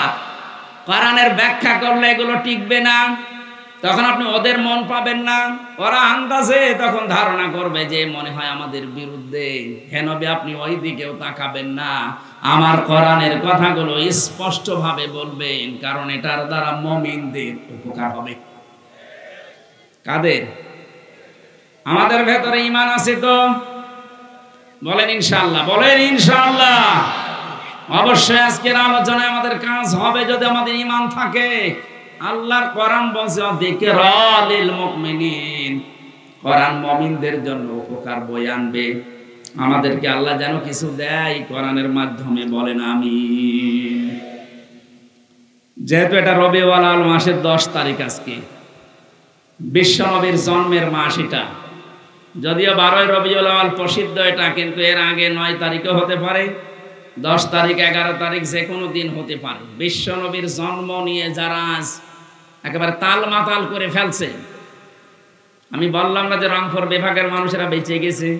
কোরআনের ব্যাখ্যা করলে এগুলো টিকবে না। তখন আপনি ওদের মন পাবেন না। ওরা আন্দাজে তখন ধারণা করবে যে মনে হয় আমাদের বিরুদ্ধে। হে নবী, আপনি ওই দিকেও তাকাবেন না, আমার কোরআনের কথাগুলো স্পষ্ট ভাবে বলবেন, কারণ এটার দ্বারা মুমিনদের উপকার হবে। কাদের? আমাদের ভেতরে ঈমান আছে তো? বলেন ইনশাআল্লাহ, বলেন ইনশাআল্লাহ। অবশ্যই আজকের আলোচনায় আমাদের কাজ হবে যদি আমাদের ঈমান থাকে। আল্লাহর কোরআন বলছে যিকরা লিল মুমিনিন, কোরআন মুমিনদের জন্য উপকার বয়ে আনবে। আমাদেরকে আল্লাহ যেন কিছু দেয় কোরআনের মাধ্যমে, বলেন আমিন। যেহেতু এটা রবিউল আউয়াল মাসের 10 তারিখ, আজকে বিশ্ব নবীর জন্মের মাস। এটা যদিও 12 রবিউল আউয়াল প্রসিদ্ধ এটা, কিন্তু এর আগে 9 তারিখও হতে পারে, 10 তারিখ, 11 তারিখ, যে কোনো দিন হতে পারে। বিশ্ব নবীর জন্ম নিয়ে যারা আজ একেবারে তাল মাতাল করে ফেলছে, আমি বললাম না যে রংপুর বিভাগের মানুষেরা বেঁচে গেছে,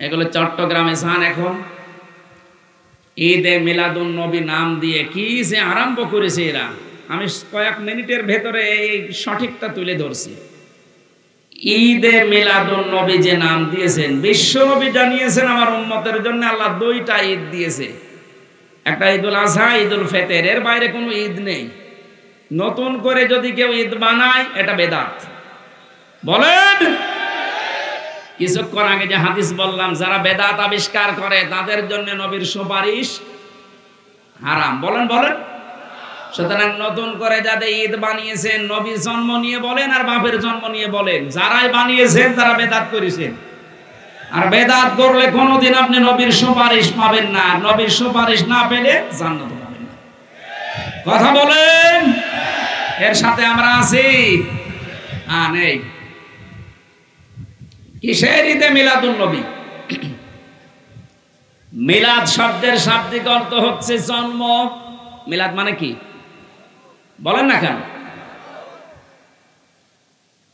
এগুলো চট্টগ্রামে যান এখন, ঈদে মিলাদুন নবী নাম দিয়ে কি যে আরম্ভ করেছে এরা। আমি কয়েক মিনিটের ভেতরে এই সঠিকটা তুলে ধরছি। ঈদে মিলাদুন নবী যে নাম দিয়েছেন, বিশ্ব নবী জানিয়েছেন আমার উম্মতের জন্য আল্লাহ 2টা ঈদ দিয়েছে, একটা ঈদুল আজহা, ঈদুল ফিতর। এর বাইরে কোনো ঈদ নেই। নতুন করে যদি কেউ ঈদ বানায়, এটা বেদাত। বলেন। কিছুক্ষণ আগে যে হাদিস বললাম, যারা বেদাত আবিষ্কার করে তাদের জন্য নবীর সুপারিশ হারাম। বলেন, বলেন। সুতরাং নতুন করে যাদের ঈদ বানিয়েছেন, নবীর জন্ম নিয়ে বলেন আর বাপের জন্ম নিয়ে বলেন, যারাই বানিয়েছেন তারা বেদাত করেছেন। আর বেদাত করলে কোনোদিন আপনি নবীর সুপারিশ পাবেন না। নবীর সুপারিশ না পেলে জান্নাত পাবেন না। কথা বলেন। এর সাথে আমরা আছি? নেই। কিসের ঈদে মিলাদুন নবী? মিলাদ শব্দের শাব্দিক অর্থ হচ্ছে জন্ম। মিলাদ মানে কি বলেন না কেন?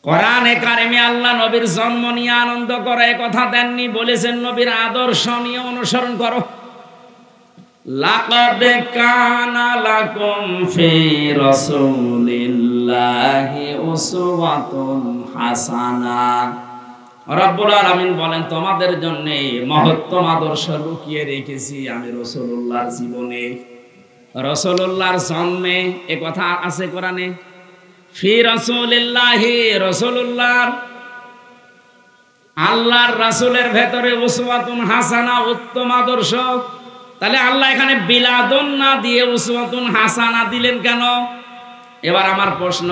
কোরআনে কারিমে আল্লাহ নবীর জন্ম নিয়ে আনন্দ করে কথা দেননি, বলেছেন নবীর আদর্শ নিয়ে অনুসরণ করো। লাকাদ কানা লাকুম ফি রাসূলিল্লাহি উসওয়াতুন হাসানা। রব্বুল আলামিন বলেন, তোমাদের জন্য মহত্তম আদর্শ লুকিয়ে রেখেছি আমি রাসূলুল্লাহর জীবনে, রাসূলুল্লাহর জন্মে। এ কথা আছে কোরআনে। ফি রাসূলিল্লাহি, রাসূলুল্লাহ। আল্লাহর রাসূলের ভেতরে উসওয়াতুন হাসানা, উত্তম আদর্শ। তাহলে আল্লাহ এখানে বিলাদুন না দিয়ে উসওয়াতুন হাসানা দিলেন কেন? এবার আমার প্রশ্ন,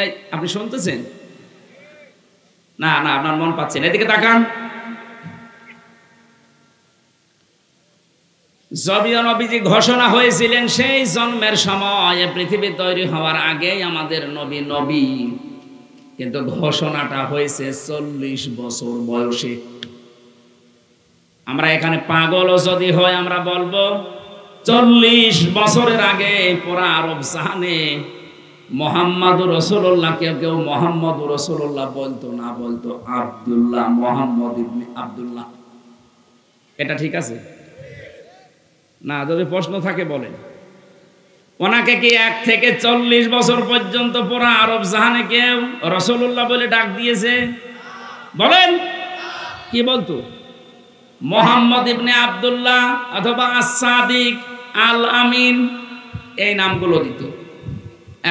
এই আপনি শুনতেছেন? না না, আপনার মন পাচ্ছেন, এদিকে তাকান। যদিও নবীজি ঘোষণা হয়েছিলেন সেই জন্মের সময়, পৃথিবী তৈরি হওয়ার আগেই আমাদের নবী, কিন্তু ঘোষণাটা হয়েছে 40 বছর বয়সে। আমরা এখানে পাগলও যদি হয় আমরা বলবো 40 বছরের আগে পুরা আরব জাহানে মুহাম্মাদুর রাসূলুল্লাহ, কেউ মুহাম্মাদুর রাসূলুল্লাহ বলতো না, বলতো আব্দুল্লাহ, মুহাম্মদ ইবনে আব্দুল্লাহ। এটা ঠিক আছে না? যদি প্রশ্ন থাকে বলেন। ওনাকে কি 1 থেকে 40 বছর পর্যন্ত পুরা আরব জাহানে কেউ রাসূলুল্লাহ বলে ডাক দিয়েছে? বলেন, কি বলতো? মুহাম্মদ ইবনে আব্দুল্লাহ অথবা আস-সাদিক, আল আমিন, এই নামগুলো দিত।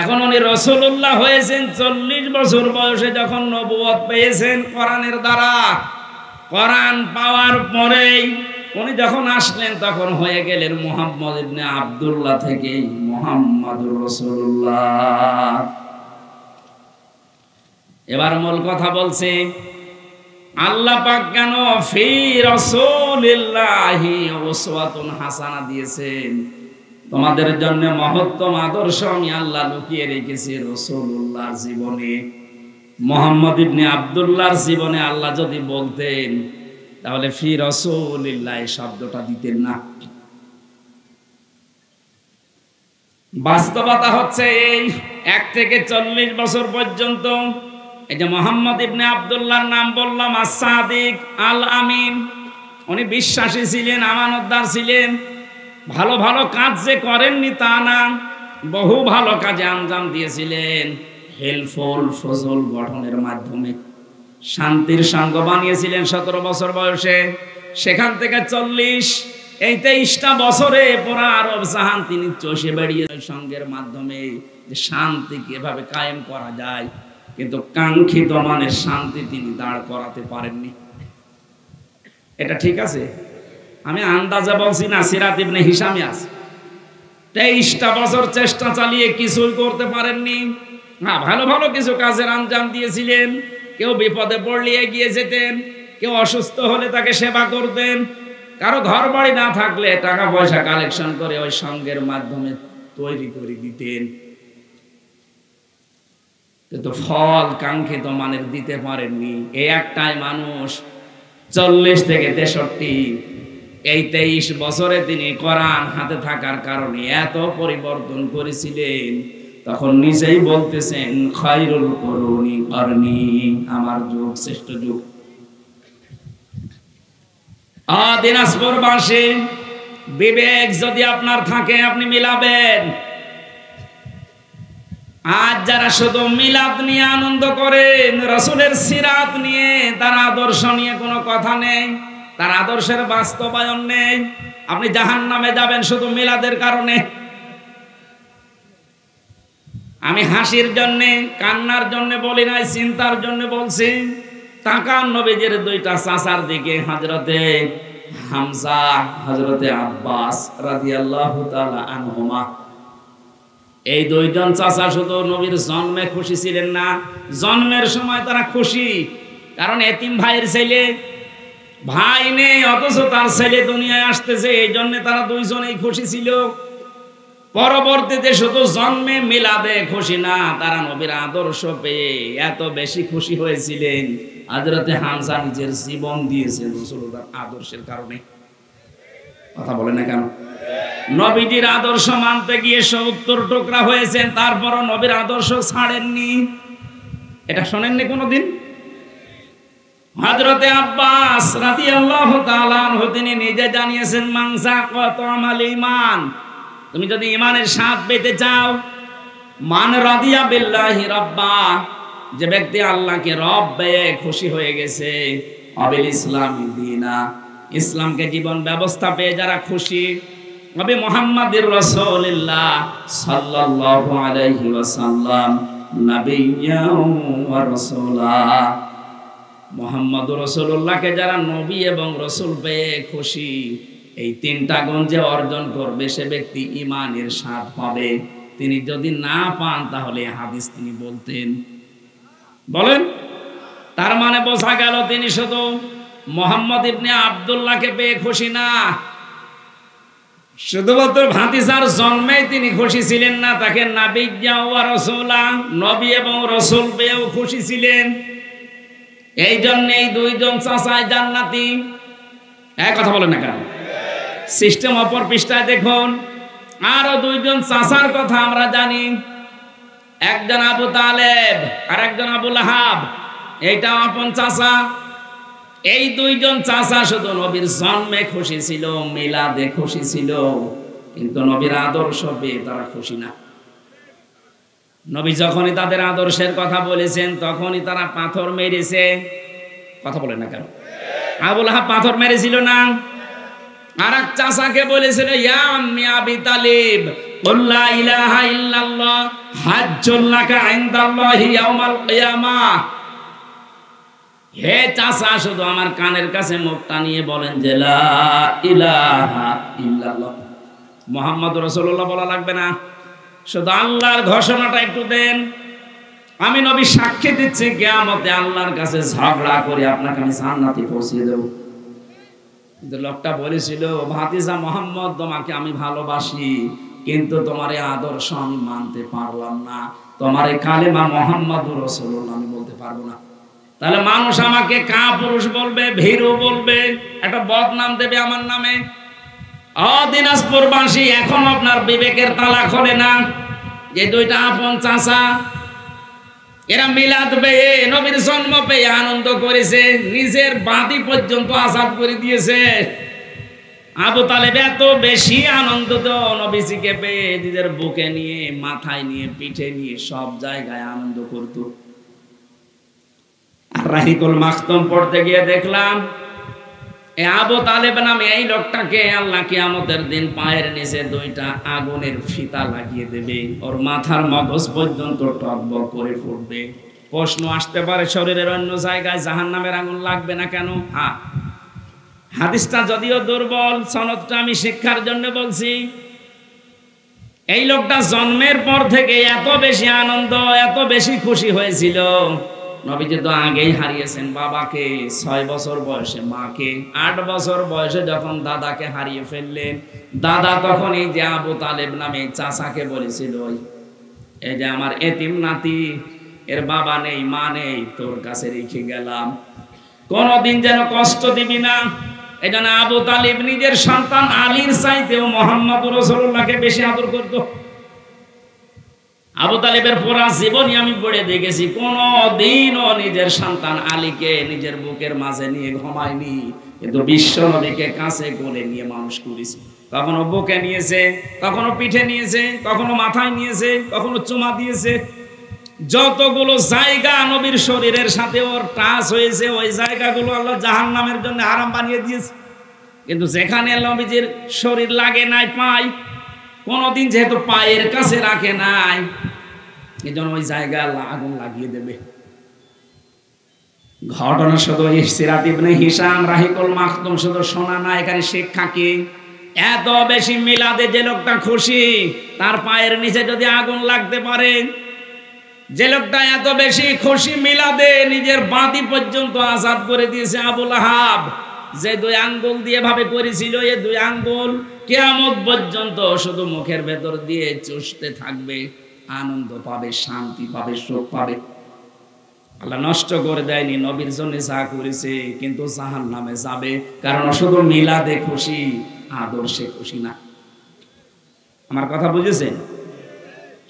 এখন উনি রাসূলুল্লাহ হয়েছেন 40 বছর বয়সে, যখন নবুয়ত পেয়েছেন কোরআনের দ্বারা। কোরআন পাওয়ার পরেই উনি যখন আসলেন তখন হয়ে গেলেন মুহাম্মদ ইবনে আব্দুল্লাহ থেকে মুহাম্মাদুর রাসূলুল্লাহ। এবার মূল কথা বলছে, আল্লাহ পাক কেন ফি রাসূলিল্লাহি উসওয়াতুন হাসানা দিয়েছেন? তোমাদের জন্য মহত্তম আদর্শ আমি আল্লাহ লুকিয়ে রেখেছি রাসূলুল্লাহর জীবনে। মুহাম্মদ ইবনে আব্দুল্লাহর জীবনে আল্লাহ যদি বলতেন তাহলে ফি রাসূলিল্লাহ শব্দটা দিতেন না। বাস্তবতা হচ্ছে এই 1 থেকে 40 বছর পর্যন্ত এই যে মুহাম্মদ ইবনে আব্দুল্লাহর নাম বললাম, আস-সাদিক, আল আমিন, উনি বিশ্বাসী ছিলেন, আমানতদার ছিলেন। ভালো ভালো কাজ যে করেননি তা না, বহু ভালো কাজে আঞ্জাম দিয়েছিলেন। হেলফুল ফজল গঠনের মাধ্যমে শান্তির সঙ্গ বানিয়েছিলেন 17 বছর বয়সে। সেখান থেকে 40, এই 23টা বছরে পুরা আরব জাহান তিনি চষে বেরিয়ে সঙ্গের মাধ্যমে যে শান্তি কিভাবে কায়েম করা যায়, কিন্তু কাঙ্ক্ষিত মানের শান্তি তিনি দাঁড় করাতে পারেননি। এটা ঠিক আছে? আমি আন্দাজে বলছি না, সিরাত ইবনে হিশামে আছে 23টা বছর চেষ্টা চালিয়ে কিছুই করতে পারেননি। হ্যাঁ, ভালো ভালো কিছু কাজের আঞ্জাম দিয়েছিলেন। কেউ বিপদে পড়লে এগিয়ে যেতেন, কেউ অসুস্থ হলে তাকে সেবা করতেন, কারো ঘর বাড়ি না থাকলে টাকা পয়সা কালেকশন করে ওই সঙ্গের মাধ্যমে তৈরি করে দিতেন। কিন্তু ফল কাঙ্ক্ষিত মানের দিতে পারেননি। এই একটাই মানুষ 40 থেকে 63, এই 23 বছরে তিনি কোরআন হাতে থাকার কারণে এত পরিবর্তন করেছিলেন। তখন নিজেই বলতেছেন খায়রুল কুরুনি করনি, আমার যুগ শ্রেষ্ঠ যুগ। দিনাজপুরবাসী, বিবেক যদি আপনার থাকে আপনি মিলাবেন। আজ যারা শুধু মিলাদ নিয়ে আনন্দ করেন, রাসূলের সিরাত নিয়ে, তার আদর্শ নিয়ে কোনো কথা নেই, তার আদর্শের বাস্তবায়ন নেই, আপনি জাহান্নামে যাবেন শুধু মিলাদের কারণে। আমি হাসির জন্যে, কান্নার জন্যে বলি নাই, চিন্তার জন্য বলছি। তাকান নবীজির 2টা চাচার দিকে, হযরতে হামজা, হযরতে আব্বাস রাদিয়াল্লাহু তাআলা আনহুমা। এই 2 জন চাচা শুধু নবীর জন্মে খুশি ছিলেন না, জন্মের সময় তারা খুশি, কারণ এতিম ভাইয়ের ছেলে, ভাই নেই অথচ তার ছেলে দুনিয়ায় আসতেছে, এই জন্য তারা 2 জনেই খুশি ছিল। পরবর্তীতে শুধু জন্মে মিলাদে খুশি না, তারা নবীর আদর্শ পেয়ে এত বেশি খুশি হয়েছিলেন, হযরতে হামজা নিজের জীবন দিয়েছেন রাসূলুল্লাহর আদর্শের কারণে। কথা বলেন না কেন? নবীজির আদর্শ মানতে গিয়ে 70 টুকরা হয়েছেন, তারপরও নবীর আদর্শ ছাড়েননি। এটা শোনেননি কোনোদিন? হযরতে আব্বাস রাদিয়াল্লাহু তাআলা আনহু তিনি নিজে জানিয়েছেন, মানসা কত আমাল ঈমান, তুমি যদি ঈমানের স্বাদ পেতে চাও, মান রাদিয়া বিল্লাহি রাব্বা, যে ব্যক্তি আল্লাহকে রব পেয়ে খুশি হয়ে গেছে, আবিল ইসলামি দীনা, ইসলামকে জীবন ব্যবস্থা পেয়ে যারা খুশি, নবী মুহাম্মদুর রাসূলুল্লাহ সাল্লাল্লাহু আলাইহি ওয়াসাল্লাম নাবিয়্যাও ওয়া রাসূলা, মুহাম্মদুর রাসূলুল্লাহকে যারা নবী এবং রাসূল পেয়ে খুশি, এই তিনটা গুণ যে অর্জন করবে সে ব্যক্তি ঈমানের স্বাদ পাবে। তিনি যদি না পান তাহলে হাদিস তিনি বলতেন। বলেন, তার মানে বোঝা গেল তিনি শুধু মুহাম্মদ ইবনে আব্দুল্লাহকে পেয়ে খুশি না, শুধুমাত্র ভাতিজার জন্মে তিনি খুশি ছিলেন না, তাকে নাবিয়্যা ওয়া রাসূলা, নবী এবং রাসূল পেয়েও খুশি ছিলেন। এই জন্য এই দুইজন চাচাই জান্নাতি। এক কথা বলেন না কেন? সিস্টেম অপর পৃষ্ঠায় দেখুন, আরো দুইজন চাচার কথা আমরা জানি। একজন আবু তালেব আর একজন আবু লাহাব, এইটাও আপন চাচা। এই দুইজন চাচা শুধু নবীর জন্মে খুশি ছিল, মিলাদে খুশি ছিল, কিন্তু নবীর আদর্শ পেয়ে তারা খুশি না। নবী যখনই তাদের আদর্শের কথা বলেছেন তখনই তারা পাথর মেরেছে। কথা বলেন না কেন? আবু লাহাব পাথর মেরেছিল না? আর এক চাচাকে বলেছিল, ইয়া আম্মি আবি তালিব কুল লা ইলাহা ইল্লাল্লাহ হাজ্জুল লাকা ইনদাল্লাহি ইয়াউমাল কিয়ামাহ। হে চাচা, শুধু আমার কানের কাছে মুখটা নিয়ে বলেন যে লা ইলাহা ইল্লাল্লাহ, মুহাম্মদুর রাসূলুল্লাহ বলা লাগবে না, শুধু আল্লাহর ঘোষণাটা একটু দেন। আমি নবী সাক্ষী দিচ্ছি কিয়ামতে আল্লাহর কাছে ঝগড়া করে আপনাকে আমি জান্নাতে পৌঁছিয়ে দেব। কিন্তু লোকটা বলেছিল, ভাতিজা মুহাম্মদ, তোমাকে আমি ভালোবাসি, কিন্তু তোমার এই আদর্শ আমি মানতে পারলাম না, তোমার এই কালেমা মুহাম্মদুর রাসূলুল্লাহ আমি বলতে পারবো না। তাহলে মানুষ আমাকে কাপুরুষ বলবে, ভীরু বলবে, একটা বদনাম দেবে আমার নামে। দিনাজপুরবাসী এখন আপনার বিবেকের তালা খোলে না? যে দুইটা আপন চাচা, এরা মিলাদ পেয়ে, নবীর জন্ম পেয়ে আনন্দ করেছে, নিজের বাদি পর্যন্ত আজাদ করে দিয়েছে। আবু তালেব এত বেশি আনন্দিত নবীজিকে পেয়ে, নিজের বুকে নিয়ে, মাথায় নিয়ে, পিঠে নিয়ে সব জায়গায় আনন্দ করত। আর রাহিকুল মাখতুম পড়তে গিয়ে দেখলাম এই আবু তালেব নামে এই লোকটাকে আল্লাহ কিয়ামতের দিন পায়ের নিচে দুইটা আগুনের ফিতা লাগিয়ে দেবে, ওর মাথার মগজ পর্যন্ত টকবক করে ফুটবে। প্রশ্ন আসতে পারে, শরীরের অন্য জায়গায় জাহান্নামের আগুন লাগবে না কেন? হ্যাঁ, হাদিসটা যদিও দুর্বল, সনদটা আমি শিক্ষার জন্য বলছি। এই লোকটা জন্মের পর থেকে এত বেশি আনন্দ, এত বেশি খুশি হয়েছিল। নবীজি তো আগেই হারিয়েছেন বাবাকে, 6 বছর বয়সে মাকে, 8 বছর বয়সে যখন দাদাকে হারিয়ে ফেললেন, দাদা তখন এই যে আবু তালেব নামে চাচাকে বলেছিল, এই যে আমার এতিম নাতি, এর বাবা নেই, মা নেই, তোর কাছে রেখে গেলাম, কোনদিন যেন কষ্ট দিবি না। এই জন্য আবু তালেব নিজের সন্তান আলীর চাইতেও মুহাম্মদুর রাসূলুল্লাহকে বেশি আদর করত। আবু তালেবের পুরা জীবনই আমি পড়ে দেখেছি, কোনদিনও নিজের সন্তান আলীকে নিজের বুকের মাঝে নিয়ে ঘুমায়নি, কিন্তু বিশ্ব নবীকে কাছে কোলে নিয়ে মানুষ করেছে। কখনো বুকে নিয়েছে, কখনো পিঠে নিয়েছে, কখনো মাথায় নিয়েছে, কখনো চুমা দিয়েছে। যতগুলো জায়গা নবীর শরীরের সাথে ওর টাচ হয়েছে, ওই জায়গাগুলো আল্লাহ জাহান্নামের জন্য হারাম বানিয়ে দিয়েছে। কিন্তু যেখানে নবীজির শরীর লাগে নাই, পায়, কোনদিন যেহেতু পায়ের কাছে রাখে নাই, এই জন্য ওই জায়গায় আল্লাহ আগুন লাগিয়ে দেবে। ঘটনা শুধু সিরাত ইবনে হিশাম রাহিকুল মাখতুম শুধু শোনা না, এখানে শিক্ষা কি? এত বেশি মিলাদে যে লোকটা খুশি, তার পায়ের নিচে যদি আগুন লাগতে পারে, যে লোকটা এত বেশি খুশি মিলাদে নিজের বাদি পর্যন্ত আজাদ করে দিয়েছে আবু লাহাব, যে 2 আঙ্গুল দিয়ে ভাবে করেছিল, এই 2 আঙ্গুল কিয়ামত পর্যন্ত শুধু মুখের ভেতর দিয়ে চুষতে থাকবে, আনন্দ পাবে, শান্তি পাবে, সুখ পাবে। আল্লাহ নষ্ট করে দেয়নি, নবীর জন্য যা করেছে, কিন্তু জাহান্নামে যাবে, কারণ শুধু মিলাদে খুশি, আদর্শে খুশি না। আমার কথা বুঝেছেন?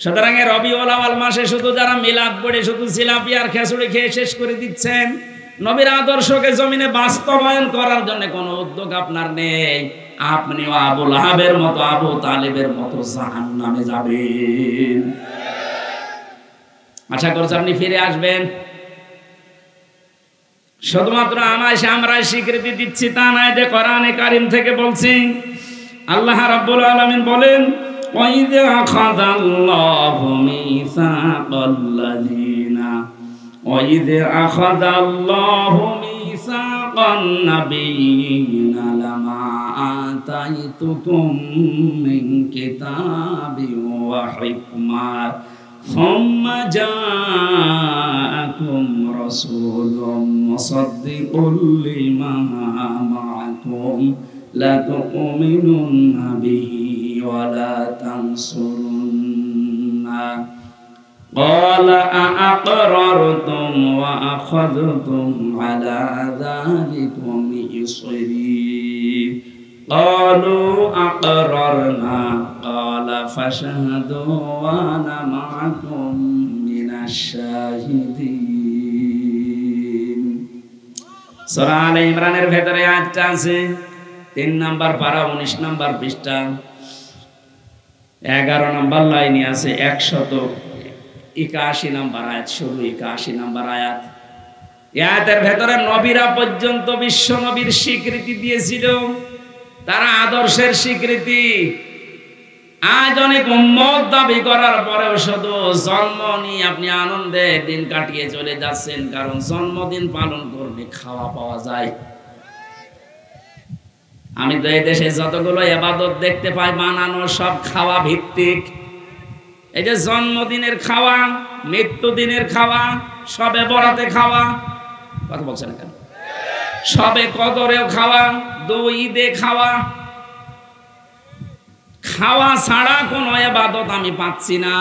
সুতরাং রবিউল আউয়াল মাসে শুধু যারা মিলাদ পড়ে শুধু জিলাপি আর খেচুড়ি খেয়ে শেষ করে দিচ্ছেন, নবীর আদর্শকে জমিনে বাস্তবায়ন করার জন্য কোনো উদ্যোগ আপনার নেই, আপনিও আবু লাহাবের মতো, আবু তালেবের মতো জাহান্নামে যাবেন। আশা করছি আপনি ফিরে আসবেন। শুধুমাত্র আমরা স্বীকৃতি দিচ্ছি তা নয়, যে কোরআনে কারীম থেকে বলছি। আল্লাহ রাব্বুল আলামিন বলেন, وَإِذْ أَخَذَ اللَّهُ مِيثَاقَ الَّذِينَ وإذ أخذ الله ميثاق النبيين لما آتيتكم من كتاب وحكمة ثم جاءكم رسول مصدق لما معكم لتؤمنن به ولا تنصرنه قال أأقررتم وأخذتم على ذلكم إصري قالوا أقررنا قال فاشهدوا وأنا معكم من الشاهدين সূরা আলে ইমরানের ভেতরে আয়াতটা আছে 3 নম্বর পারা 19 নম্বর পৃষ্ঠা 11 নম্বর লাইনে আছে 181 নম্বর আয়াত, শুরু 81 নম্বর আয়াত। আয়াতের ভেতরে নবীরা পর্যন্ত বিশ্ব নবীর স্বীকৃতি দিয়েছিল, তারা আদর্শের স্বীকৃতি। আজ অনেক উম্মত দাবি করার পরেও শুধু জন্ম নিয়ে আপনি আনন্দে দিন কাটিয়ে চলে যাচ্ছেন, কারণ জন্মদিন পালন করলে খাওয়া পাওয়া যায়। আমি তো এই দেশে যতগুলো ইবাদত দেখতে পাই বানানো সব খাওয়া ভিত্তিক। এই যে জন্মদিনের খাওয়া, মৃত্যুদিনের খাওয়া, সবে বরাতে খাওয়া, কথা বলছেন কেন, সবে কদরেও খাওয়া, দুই ঈদে খাওয়া, খাওয়া ছাড়া কোন ইবাদত আমি পাচ্ছি না।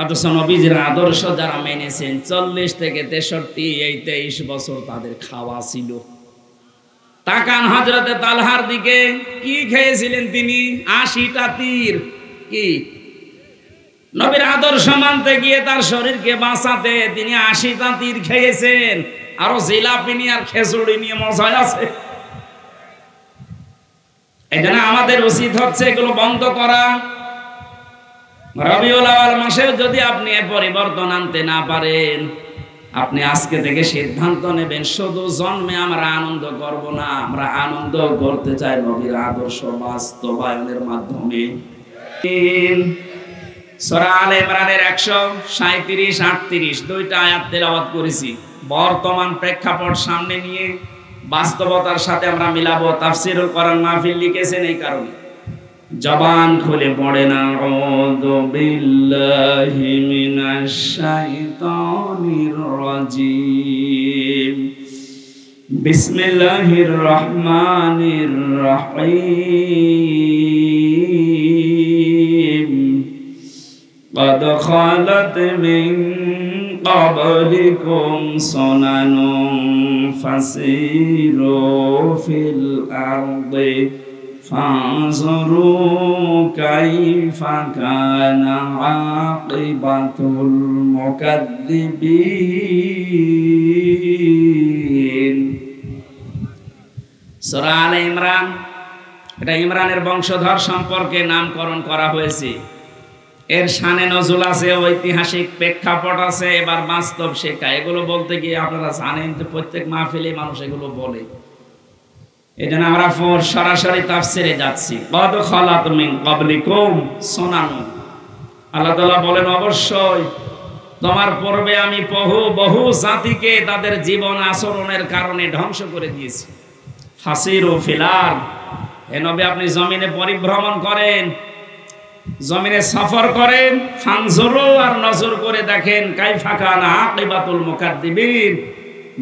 অথচ নবীজির আদর্শ যারা মেনেছেন 40 থেকে 63 এই 23 বছর তাদের খাওয়া ছিল। তাকান হযরতে তালহার দিকে, কি খেয়েছিলেন তিনি? 80টা তীর। কি নবীর আদর্শ মানতে গিয়ে তার শরীরকে বাঁচাতে তিনি 80টা তীর খেয়েছেন। আরো জিলাপি নিয়ে আর খেজুরি নিয়ে মজায় আছে। এজন্য আমাদের উচিত হচ্ছে এগুলো বন্ধ করা। রবিউল আউয়াল মাসেও যদি আপনি পরিবর্তন আনতে না পারেন, আপনি আজকে থেকে সিদ্ধান্ত নেবেন শুধু জন্মে আমরা আনন্দ করব না, আমরা আনন্দ করতে চাই নবীর আদর্শ বাস্তবায়নের মাধ্যমে। সূরা আলে ইমরানের 137 38 দুইটা আয়াত তেলাওয়াত করেছি। বর্তমান প্রেক্ষাপট সামনে নিয়ে বাস্তবতার সাথে আমরা মিলাবো। তাফসীরুল কোরআন মাহফিল লিখেছেন এই কারণে, জবান খুলে পড়েন আউযু বিল্লাহি মিনাশ শাইতানির রাজিম বিসমিল্লাহির রহমানির রহিম قد خلت من قبلكم سنن فسيروا في الأرض فانظروا كيف كان عاقبة المكذبين। সূরা আলে ইমরান, এটা ইমরানের বংশধর সম্পর্কে নামকরণ করা হয়েছে। এর শানে নজুল আছে, ঐতিহাসিক প্রেক্ষাপট আছে, এবার বাস্তব শেখা। এগুলো বলতে গিয়ে আপনারা জানেন যে প্রত্যেক মাহফিলে মানুষ এগুলো বলে। এজন্য আমরা সরাসরি তাফসিরে যাচ্ছি। কদ খালাত মিন ক্বাবলিকুম সুনান, আল্লাহ তাআলা বলেন অবশ্যই তোমার পূর্বে আমি বহু জাতিকে তাদের জীবন আচরণের কারণে ধ্বংস করে দিয়েছি। ফাসিরু ফিল আরদ, হে নবী আপনি জমিনে পরিভ্রমণ করেন, জমিনে সফর করেন, ফানজুরু আর নজর করে দেখেন কাইফা কানা আকিবাতুল মুকাদ্দিবিন,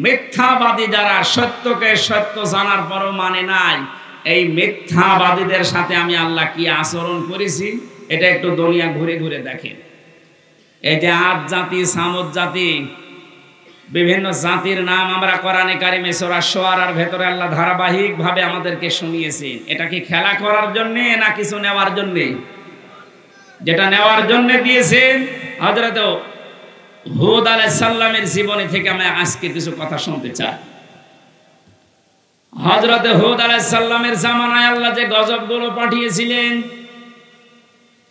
মিথ্যাবাদী যারা সত্যকে সত্য জানার পরও মানে নাই, এই মিথ্যাবাদীদের সাথে আমি আল্লাহ কি আচরণ করেছি এটা একটু দুনিয়া ঘুরে ঘুরে দেখেন। এই যে আদ জাতি, সামুদ জাতি, বিভিন্ন জাতির নাম আমরা কোরআনে কারিমে সূরা শুআরার ভেতরে আল্লাহ ধারাবাহিক ভাবে আমাদেরকে শুনিয়েছেন। এটা কি খেলা করার জন্য না কিছু নেওয়ার জন্য? যেটা নেওয়ার জন্য দিয়েছেন হযরত হুদ আলাইহিস সালামের জীবনী থেকে আমি আজকে কিছু কথা শুনতে চাই। হযরত হুদ আলাইহিস সালামের জামানায় আল্লাহ যে গজবগুলো পাঠিয়েছিলেন,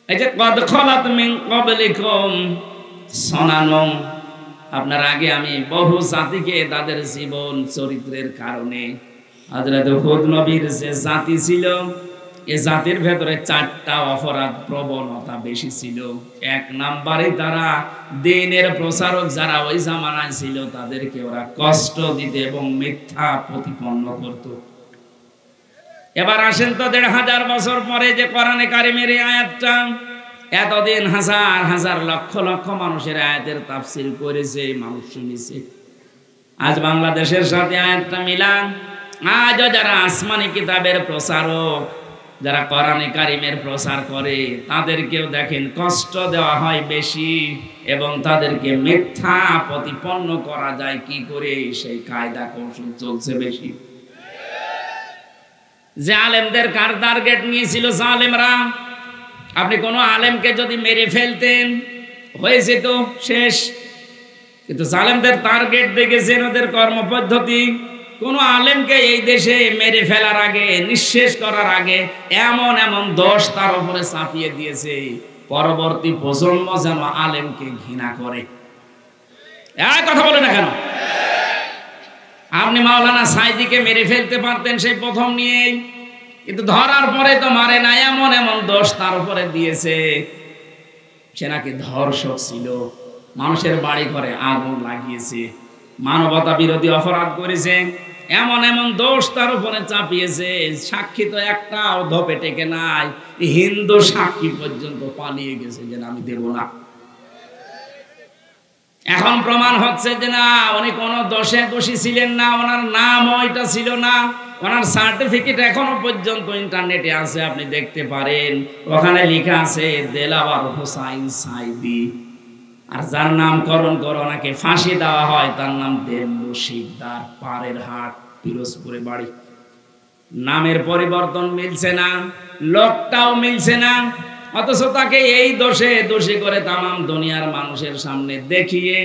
এই যে কদ খালাত মিন ক্বাবলিকুম সুনানুম, আপনার আগে আমি বহু জাতিকে তাদের জীবন চরিত্রের কারণে, হযরত হুদ নবীর যে জাতি ছিল এ জাতির ভেতরে 4টা অপরাধ প্রবণতা বেশি ছিল। এক নাম্বারে তারা দ্বীনের প্রচারক যারা ওই জামানায় ছিল তাদেরকে ওরা কষ্ট দিতে এবং মিথ্যা প্রতিপন্ন করত। এবার আসেন তো 1500 বছর পরে যে কোরআনে কারিমের এই আয়াতটা, এতদিন হাজার হাজার লক্ষ লক্ষ মানুষের আয়াতের তাফসীর করেছে, মানুষ শুনেছে। আজ বাংলাদেশের সাথে আয়াতটা মিলান। আজও যারা আসমানি কিতাবের প্রচারক, যারা কোরআনে কারিমের প্রচার করে, তাদেরকেও দেখেন কষ্ট দেওয়া হয় বেশি এবং তাদেরকে মিথ্যা প্রতিপন্ন করা যায় কি করে, সেই কায়দা কৌশল চলছে বেশি। যে আলেমদের কার টার্গেট নিয়েছিল জালেমরা, আপনি কোন আলেমকে যদি মেরে ফেলতেন হয়েছে তো শেষ, কিন্তু জালেমদের টার্গেট দেখেছেন ওদের কর্মপদ্ধতি। কোন আলেমকে এই দেশে মেরে ফেলার আগে, নিঃশেষ করার আগে এমন এমন দোষ তার উপরে চাপিয়ে দিয়েছে, পরবর্তী প্রজন্ম যেন আলেমকে ঘৃণা করে। এই কথা বলে না কেন? আপনি মাওলানা সাইদিকে মেরে ফেলতে পারতেন সেই প্রথম নিয়েই, কিন্তু ধরার পরে তো মারে না, এমন এমন দোষ তার উপরে দিয়েছে। সে নাকি ধর্ষক ছিল, মানুষের বাড়ি ঘরে আগুন লাগিয়েছে, মানবতা বিরোধী অপরাধ করেছে, এমন এমন দোষ তার উপরে চাপিয়েছে। সাক্ষী তো একটাও ধপে টেকে নাই, হিন্দু সাক্ষী পর্যন্ত পালিয়ে গেছে যে আমি দেব না। এখন প্রমাণ হচ্ছে যে না, উনি কোনো দোষে দোষী ছিলেন না, ওনার নাম ওইটা ছিল না, ওনার সার্টিফিকেট এখনো পর্যন্ত ইন্টারনেটে আছে, আপনি দেখতে পারেন। ওখানে লেখা আছে দেলাওয়ার হোসাইন সাইদি। আর যার নামকরণ করে ওনাকে ফাঁসি দেওয়া হয় তার নাম দেল্লু শিকদার, পাড়ের হাট, পিরোজপুরে বাড়ি। নামের পরিবর্তন মিলছে না, লোকটাও মিলছে না, অথচ তাকে এই দোষে দোষী করে তামাম দুনিয়ার মানুষের সামনে দেখিয়ে,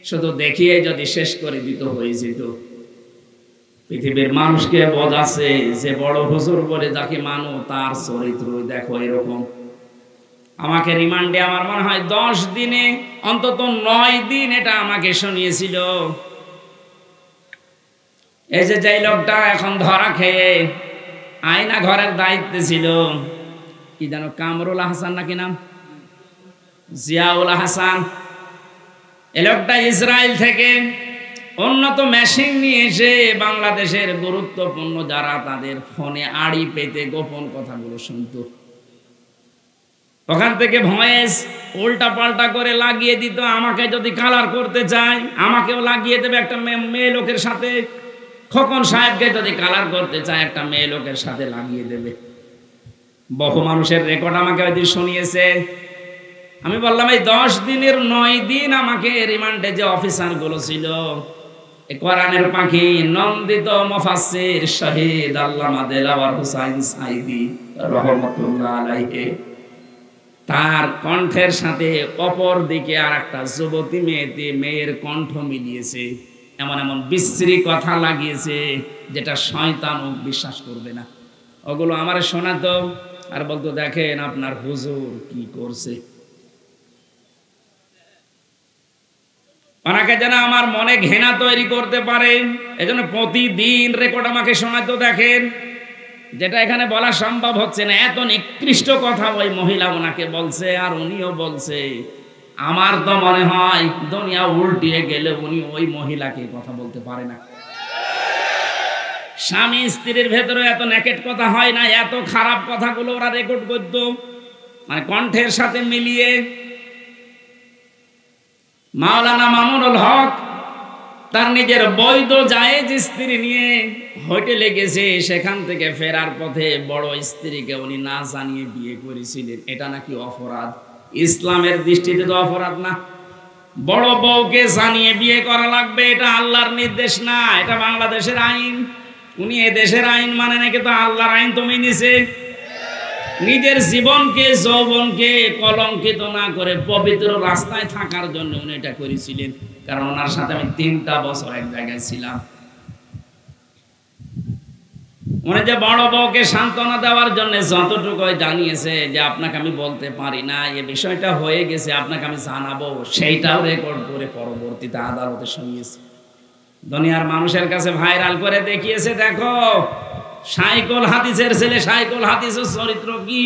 শুধু দেখিয়ে যদি শেষ করে দিত হয়ে যেত। পৃথিবীর মানুষকে বোঝাচ্ছে যে বড় হুজুর বলে যাকে মানো তার চরিত্র দেখো এরকম। আমাকে রিমান্ডে আমার মনে হয় 10 দিনে অন্তত 9 দিন এটা আমাকে শুনিয়েছিল। এই যে লোকটা এখন ধরা খেয়ে আয়না ঘরের দায়িত্বে ছিল, কি জানো কামরুল হাসান নাকি নাম, জিয়াউল হাসান। এই লোকটা ইসরায়েল থেকে উন্নত মেশিন নিয়ে এসে বাংলাদেশের গুরুত্বপূর্ণ যারা তাদের ফোনে আড়ি পেতে গোপন কথাগুলো শুনতো, ওখান থেকে ভয়েস উল্টা পাল্টা করে লাগিয়ে দিত। আমাকে যদি কালার করতে চায় আমাকেও লাগিয়ে দেবে একটা মেয়ে লোকের সাথে, খোকন সাহেবকে যদি কালার করতে চায় একটা মেয়ে লোকের সাথে লাগিয়ে দেবে। বহু মানুষের রেকর্ড আমাকে ওই দিন শুনিয়েছে। আমি বললাম এই 10 দিনের 9 দিন আমাকে রিমান্ডে যে অফিসার গুলো ছিল, কোরআনের পাখি নন্দিত মুফাসসির শহীদ আল্লামা দেলাওয়ার হোসাইন সাইদি রাহমাতুল্লাহ আলাইহি, তার কণ্ঠের সাথে অপর দিকে আর একটা যুবতী মেয়ের কণ্ঠ মিলিয়েছে, এমন এমন বিশ্রী কথা লাগিয়েছে যেটা শয়তানও বিশ্বাস করবে না। ওগুলো আমারে শোনাতো আর বলতো দেখেন আপনার হুজুর কি করছে। ওনাকে যেন আমার মনে ঘৃণা তৈরি করতে পারে, এজন্য প্রতিদিন রেকর্ড আমাকে শোনাতো। দেখেন যেটা এখানে বলা সম্ভব হচ্ছে না, এত নিকৃষ্ট কথা ওই মহিলা ওনাকে বলছে আর উনিও বলছে। আমার তো মনে হয় দুনিয়া উল্টিয়ে গেলে উনি ওই মহিলাকে কথা বলতে পারে না। স্বামী স্ত্রীর ভেতরে এত নেকেট কথা হয় না, এত খারাপ কথাগুলো ওরা রেকর্ড করতো, মানে কণ্ঠের সাথে মিলিয়ে। মাওলানা মামুনুল হক তার নিজের বৈধ জায়েজ স্ত্রী নিয়ে হোটেলে গেছে, সেখান থেকে ফেরার পথে বড় স্ত্রীকে উনি না জানিয়ে বিয়ে করেছিলেন। এটা নাকি অপরাধ? ইসলামের দৃষ্টিতে তো অপরাধ না। বড় বউকে জানিয়ে বিয়ে করা লাগবে, এটা আল্লাহর নির্দেশ না, এটা বাংলাদেশের আইন। উনি এ দেশের আইন মানে নাকি তো আল্লাহর আইন তুমি নিছে। নিজের জীবনকে যৌবনকে কলঙ্কিত না করে পবিত্র রাস্তায় থাকার জন্য উনি এটা করেছিলেন। কারণ ওনার সাথে আমি 3টা বছর এক জায়গায় ছিলাম। উনি যে বড় বউকে সান্ত্বনা দেওয়ার জন্য যতটুকু জানিয়েছে যে আপনাকে আমি বলতে পারি না, এই বিষয়টা হয়ে গেছে, আপনাকে আমি জানাবো, সেইটাও রেকর্ড করে পরবর্তীতে আদালতে শুনিয়েছে। দুনিয়ার মানুষের কাছে ভাইরাল করে দেখিয়েছে, দেখো সাইকুল হাদিসের ছেলে, সাইকুল হাদিসের চরিত্র কি?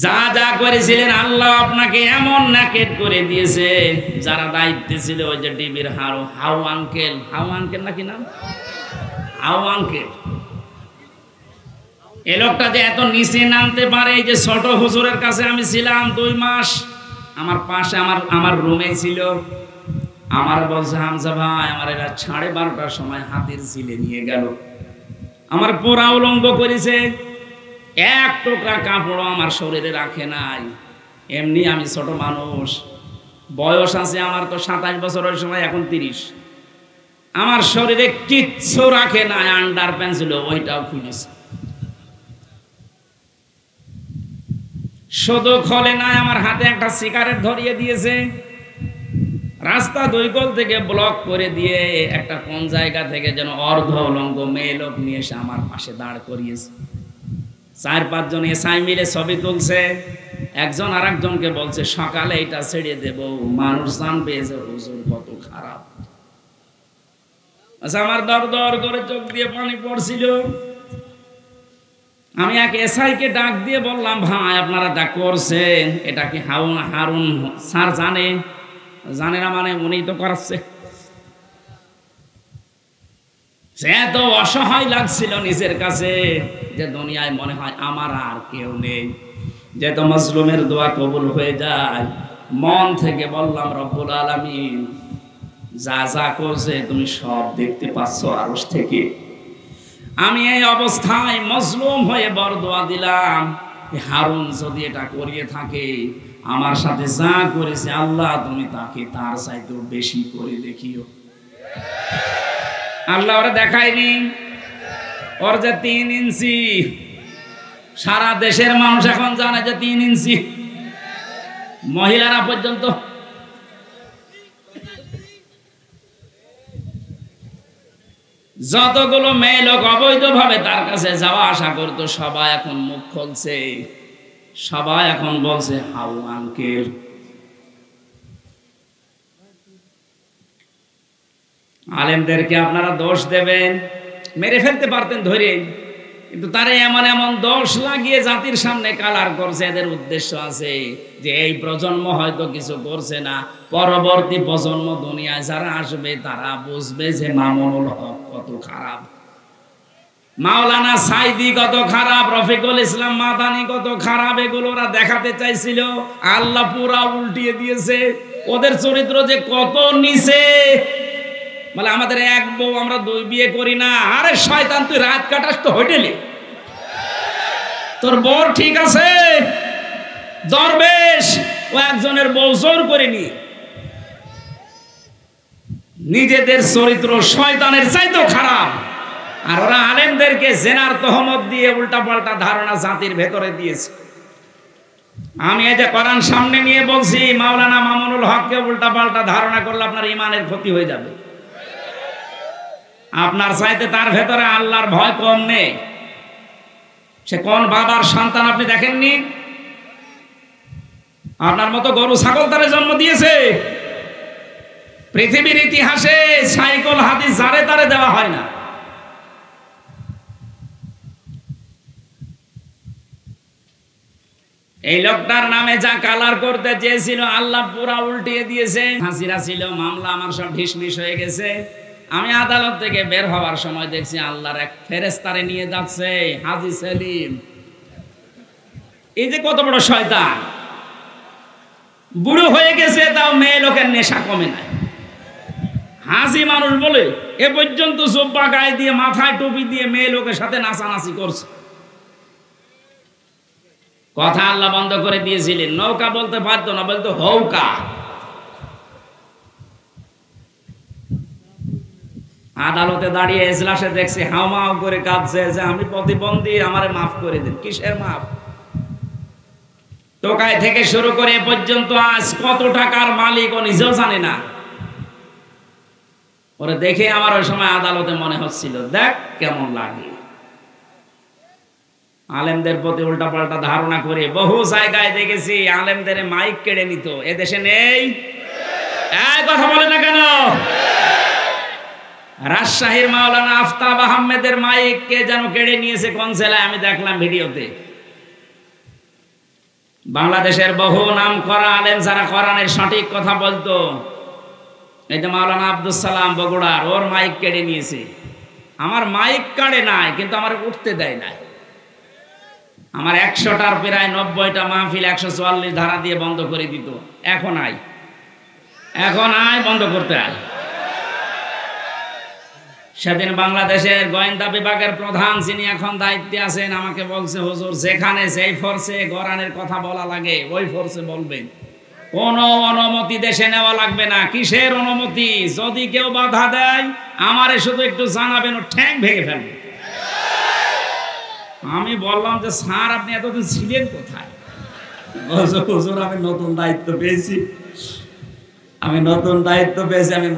যা যা করেছিলেন আল্লাহ আপনাকে এমন নাকেট করে দিয়েছে। যারা দায়িত্বে ছিল ওই যে টিভির হাউ আঙ্কেল, হাউ আঙ্কেল নাকি নাম, হাউ আঙ্কেল, এই লোকটা যে এত নিচে নামতে পারে। এই যে ছোট হুজুরের কাছে আমি ছিলাম 2 মাস, আমার পাশে আমার রুমে ছিল। আমার বলছে, হামজা ভাই আমার এরা 12:30টার সময় হাতির ছিলে নিয়ে গেল, আমার পোড়া উলঙ্গ করেছে, এক টুকরা কাপড় আমার শরীরে রাখে নাই। এমনি আমি ছোট মানুষ, বয়স আছে আমার তো 27 বছর, ওই সময় এখন 30। আমার শরীরে কিচ্ছু রাখে নাই, আন্ডার প্যান্ট ছিল ওইটাও খুলেছে। শুধু খোলে নাই, আমার হাতে একটা সিগারেট ধরিয়ে দিয়েছে। রাস্তা 2 কোণ থেকে ব্লক করে দিয়ে একটা কোন জায়গা থেকে যেন অর্ধ উলঙ্গ মেয়ে লোক নিয়ে এসে আমার পাশে দাঁড় করিয়েছে। 4-5 জন এসআই মিলে ছবি তুলছে। একজন আর একজনকে বলছে সকালে এটা ছেড়ে দেব, মানুষ জানবে যে হুজুর কত খারাপ। আচ্ছা, আমার দর দর করে চোখ দিয়ে পানি পড়ছিল। আমি এক এসআইকে ডাক দিয়ে বললাম, ভাই আপনারা যা করছেন এটা কি হারুন স্যার জানে? জানে না মানে উনি তো করাচ্ছে। সে তো অসহায় লাগছিল নিজের কাছে, যে দুনিয়ায় মনে হয় আমার আর কেউ নেই, যে তো মজলুমের দোয়া কবুল হয়ে যায়। মন থেকে বললাম, রব্বুল আলামিন যা যা করছে তুমি সব দেখতে পাচ্ছ আরশ থেকে। আমি এই অবস্থায় মজলুম হয়ে বরদোয়া দিলাম, হারুন যদি এটা করিয়ে থাকে আমার সাথে যা করেছে, আল্লাহ তুমি তাকে তার চাইতেও বেশি করে দেখিও। আল্লাহ ওরা দেখায়নি, ওর যে 3 ইঞ্চি, সারা দেশের মানুষ এখন জানে যে 3 ইঞ্চি, মহিলারা পর্যন্ত। যতগুলো মেয়ে লোক অবৈধভাবে তার কাছে যাওয়া আসা করতো সবাই এখন মুখ খুলছে, সবাই এখন বলছে হাউ আঙ্কেল। আলেমদেরকে আপনারা দোষ দেবেন, মেরে ফেলতে পারতেন ধরে, কিন্তু তারা এমন এমন দোষ লাগিয়ে জাতির সামনে কালার করছে। এদের উদ্দেশ্য আছে যে এই প্রজন্ম হয়তো কিছু করছে না, পরবর্তী প্রজন্ম দুনিয়ায় যারা আসবে তারা বুঝবে যে মামুনুল হক কত খারাপ, মাওলানা সাইদি কত খারাপ, রফিকুল ইসলাম মাদানি কত খারাপ। এগুলো ওরা দেখাতে চাইছিল, আল্লাহ পুরা উল্টিয়ে দিয়েছে। ওদের চরিত্র যে কত নিচে, মানে আমাদের এক বউ আমরা 2 বিয়ে করি না। আরে শয়তান, তুই রাত কাটাস তো হোটেলে, তোর বর ঠিক আছে দরবেশ, ও একজনের বউ জোর করে নি। নিজেদের চরিত্র শয়তানের চাইতেও খারাপ। আর ওরা আলেমদেরকে জেনার তহমত দিয়ে উল্টাপাল্টা ধারণা জাতির ভেতরে দিয়েছে। আমি এই যে কোরআন সামনে নিয়ে বলছি, মাওলানা মামুনুল হককে উল্টাপাল্টা ধারণা করলে আপনার ইমানের ক্ষতি হয়ে যাবে। আপনার চাইতে তার ভেতরে আল্লাহর ভয় কম নেই। সে কোন বাবার সন্তান আপনি দেখেননি? আপনার মতো গরু ছাগল তারে জন্ম দিয়েছে। পৃথিবীর ইতিহাসে সাইকুল হাদিস যারে তারে দেওয়া হয় না। এই লোকটার নামে যা কালার করতে চেয়েছিল আল্লাহ পুরা উল্টিয়ে দিয়েছে। হাসিরা ছিল, মামলা আমার সব ঢিসমিস হয়ে গেছে। আমি আদালত থেকে বের হওয়ার সময় দেখছি আল্লাহর এক ফেরেশতারে নিয়ে যাচ্ছে হাজী সেলিম। এই যে কত বড় শয়তান, বুড়ো হয়ে গেছে তাও মেয়ে লোকের নেশা কমে নাই। হাজী মানুষ বলে এ পর্যন্ত জুব্বা গায়ে দিয়ে মাথায় টুপি দিয়ে মেয়ে লোকের সাথে নাচানাচি করছে। কথা আল্লাহ বন্ধ করে দিয়েছিলেন। নৌকা বলতে পারতো না, বলতো হৌকা। আদালতে দাঁড়িয়ে এজলাসে দেখছি হাউমাউ করে কাঁদছে যে আমি প্রতিবন্ধী, আমারে মাফ করে দিন। কিসের মাফ? টোকাই থেকে শুরু করে এ পর্যন্ত আজ কত টাকার মালিক ও নিজেও জানে না। ওরে দেখে আমার ওই সময় আদালতে মনে হচ্ছিল দেখ কেমন লাগে। আলেমদের প্রতি উল্টাপাল্টা ধারণা করে বহু জায়গায় দেখেছি আলেমদের মাইক কেড়ে নিত। এদেশে নেই? এই কথা বলে না কেন? রাজশাহীর মাওলানা আফতাব আহমেদের মাইক কে যেন কেড়ে নিয়েছে কোন জেলায়, আমি দেখলাম ভিডিওতে। বাংলাদেশের বহু নাম করা আলেম যারা কোরআনের সঠিক কথা বলতো, এই যে মাওলানা আব্দুল সালাম বগুড়ার, ওর মাইক কেড়ে নিয়েছে। আমার মাইক কাড়ে নাই, কিন্তু আমার উঠতে দেয় নাই। আমার 100টার প্রায় 90টা মাহফিল 144 ধারা দিয়ে বন্ধ করে দিত। এখন আয় বন্ধ করতে আয়। সেদিন বাংলাদেশের গোয়েন্দা বিভাগের প্রধান যিনি এখন দায়িত্বে আছেন আমাকে বলছে, হুজুর যেখানে যেই ফোর্সে কোরআনের কথা বলা লাগে ওই ফোর্সে বলবেন, কোনো অনুমতি দেশে নেওয়া লাগবে না। কিসের অনুমতি? যদি কেউ বাধা দেয় আমারে শুধু একটু জানাবেন, ও ঠ্যাং ভেঙে ফেলবে। আমি বললাম যে স্যার আপনি এতদিন ছিলেন কোথায়? হুজুর আমি নতুন দায়িত্ব পেয়েছি, আমি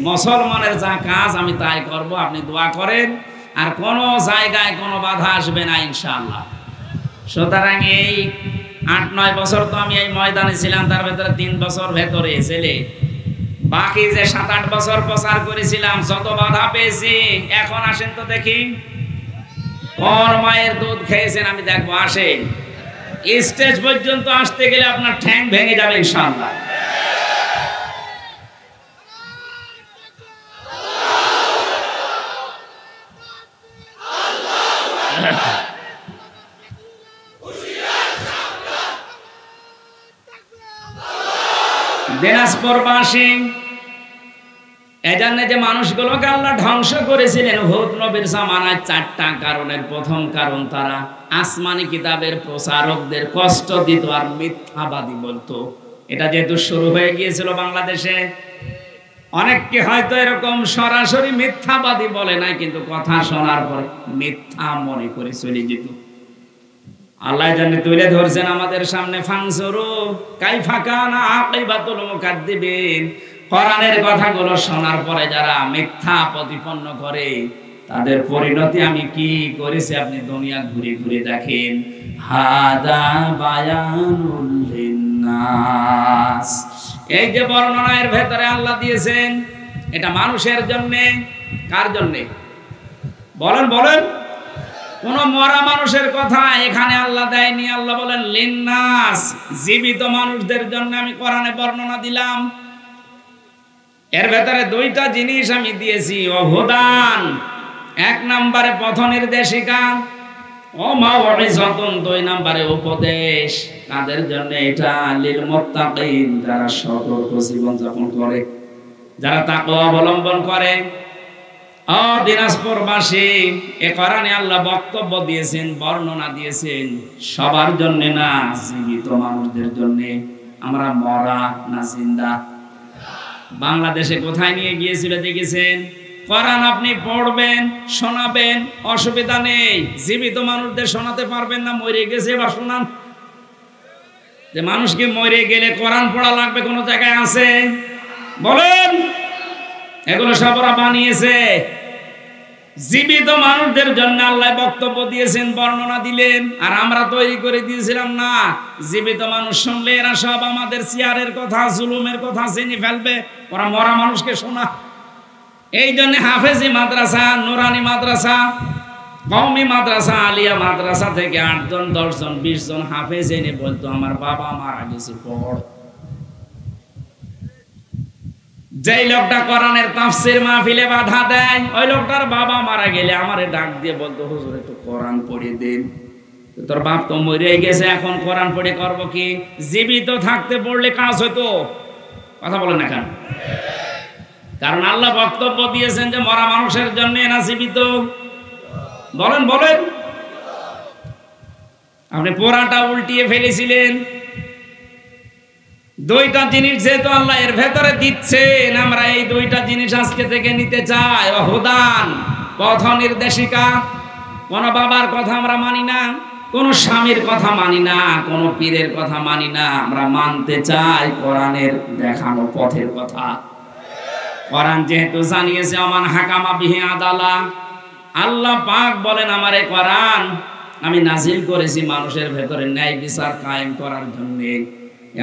মুসলমানের যা কাজ আমি তাই করব, আপনি দোয়া করেন। আর কোন জায়গায় কোনো বাধা আসবে না ইনশাআল্লাহ। সুতরাং এই 8-9 বছর তো আমি এই ময়দানে ছিলাম, তার ভেতরে 3 বছর ভেতরে ছেলে, বাকি যে 7-8 বছর প্রচার করেছিলাম যত বাধা পেয়েছি। এখন আসেন তো দেখি কোন মায়ের দুধ খেয়েছেন, আমি দেখবো। আসেন, স্টেজ পর্যন্ত আসতে গেলে আপনার ঠ্যাং ভেঙে যাবে ইনশাআল্লাহ। দিনাজপুরবাসী এজন্য যে মানুষগুলোকে আল্লাহ ধ্বংস করেছিলেন হুদ নবীর জামানায় 4টা কারণের। প্রথম কারণ, তারা আসমানি কিতাবের প্রচারকদের কষ্ট দিত আর মিথ্যাবাদী বলতো। এটা যেহেতু শুরু হয়ে গিয়েছিল বাংলাদেশে, অনেককে হয়তো এরকম সরাসরি মিথ্যাবাদী বলে নাই, কিন্তু কথা শোনার পরে মিথ্যা মনে করে চলে যেত। আল্লাহ জানে তুলে ধরছেন আমাদের সামনে, ফানসুরু কাইফা কানা আকিবাতুল মুকাদ্দিবিন। কোরআনের কথাগুলো শোনার পরে যারা মিথ্যা প্রতিপন্ন করে তাদের পরিণতি আমি কি করেছি আপনি দুনিয়া ঘুরে ঘুরে দেখেন। হাদা বায়ানুল লিন্নাস, এই যে বর্ণনা এর ভেতরে আল্লাহ দিয়েছেন, এটা মানুষের জন্য। কার জন্য বলেন? কোন মরা মানুষের কথা এখানে আল্লাহ দেয়নি। আল্লাহ বলেন লিন্নাস, জীবিত মানুষদের জন্য আমি কোরআনে বর্ণনা দিলাম। এর ভেতরে 2টা জিনিস আমি দিয়েছি। অহুদান 1 নম্বরে পথ নির্দেশিকা, ও মাউইযাতুন 2 নম্বরে উপদেশ। কাদের জন্য এটা? লিল মুত্তাকিন, যারা সতর্ক জীবন যাপন করে, যারা তাকওয়া অবলম্বন করে। দিনাজপুরবাসী, এ কোরআনে আল্লাহ বক্তব্য দিয়েছেন, বর্ণনা দিয়েছেন সবার জন্য না, জীবিত মানুষদের জন্য। আমরা মরা না জিন্দা? বাংলাদেশে কোথায় নিয়ে গিয়েছিল দেখেছেন? কোরআন আপনি পড়বেন, শোনাবেন, অসুবিধা নেই। জীবিত মানুষদের শোনাতে পারবেন না, মরে গেছে বা শোনান। যে মানুষকে মরে গেলে কোরআন পড়া লাগবে কোন জায়গায় আছে? বলেন। এগুলো সব ওরা বানিয়েছে। জীবিত মানুষদের জন্য আল্লাহ বক্তব্য দিয়েছেন, বর্ণনা দিলেন, আর আমরা তৈরি করে দিয়েছিলাম না। জীবিত মানুষ শুনলে এরা সব আমাদের চেয়ারের কথা, জুলুমের কথা চিনি ফেলবে, ওরা মরা মানুষকে শোনা। এই জন্য হাফেজি মাদ্রাসা, নুরানি মাদ্রাসা, কওমি মাদ্রাসা, আলিয়া মাদ্রাসা থেকে 8 জন 10 জন 20 জন হাফেজ এনে বলতো আমার বাবা মারা গেছে, পড়। যেই লোকটা কোরআনের তাফসীর মাহফিলে বাধা দেয়, ওই লোকটার বাবা মারা গেলে আমারে ডাক দিয়ে বলতো, হুজুর একটু কোরআন পড়ে দেন। তোর বাপ তো মরে গেছে, এখন কোরআন পড়ে করবো কি? জীবিত থাকতে পড়লে কাজ হতো। কথা বলেন না কেন? কারণ আল্লাহ বক্তব্য দিয়েছেন যে মরা মানুষের জন্য না জীবিত। বলেন। আপনি পুরাটা উল্টিয়ে ফেলেছিলেন। 2টা জিনিস যেহেতু আল্লাহ এর ভেতরে দিচ্ছেন, আমরা এই 2টা জিনিস আজকে থেকে নিতে চাই। অহুদান, পথ নির্দেশিকা। কোন বাবার কথা আমরা মানি না, কোন স্বামীর কথা মানি না, কোন পীরের কথা মানি না। আমরা মানতে চাই কোরআনের দেখানো পথের কথা। কোরআন যেহেতু জানিয়েছে আমান হাকামা বিহি আদালা, আল্লাহ পাক বলেন আমার এই কোরআন আমি নাজিল করেছি মানুষের ভেতরে ন্যায় বিচার কায়েম করার জন্য।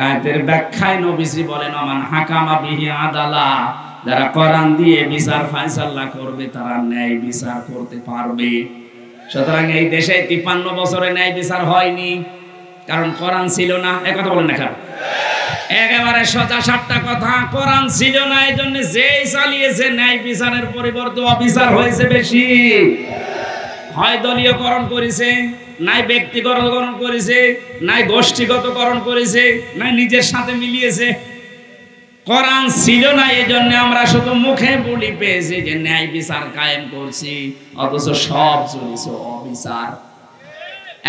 আয়াতের ব্যাখ্যায় নবীজি বলেন আমান হাকামা বিহি আদালা, যারা কোরআন দিয়ে বিচার ফায়সালা করবে তারা ন্যায় বিচার করতে পারবে। সুতরাং এই দেশে 53 বছরে ন্যায় বিচার হয়নি, কারণ কোরআন ছিল না। কথা বলেন না কেন? একেবারে সোজা সাপটা কথা, কোরআন ছিল না, এই জন্য যেই চালিয়েছে ন্যায় বিচারের পরিবর্তে অবিচার হয়েছে বেশি। হয় দলীয়করণ করেছে, নাই ব্যক্তিগতকরণ করেছে, নাই গোষ্ঠীগতকরণ করেছে, নাই নিজের সাথে মিলিয়েছে। কোরআন ছিল না, এই জন্য আমরা শুধু মুখে বলি পেয়েছি যে ন্যায় বিচার কায়েম করছি, অথচ সব চলেছে অবিচার।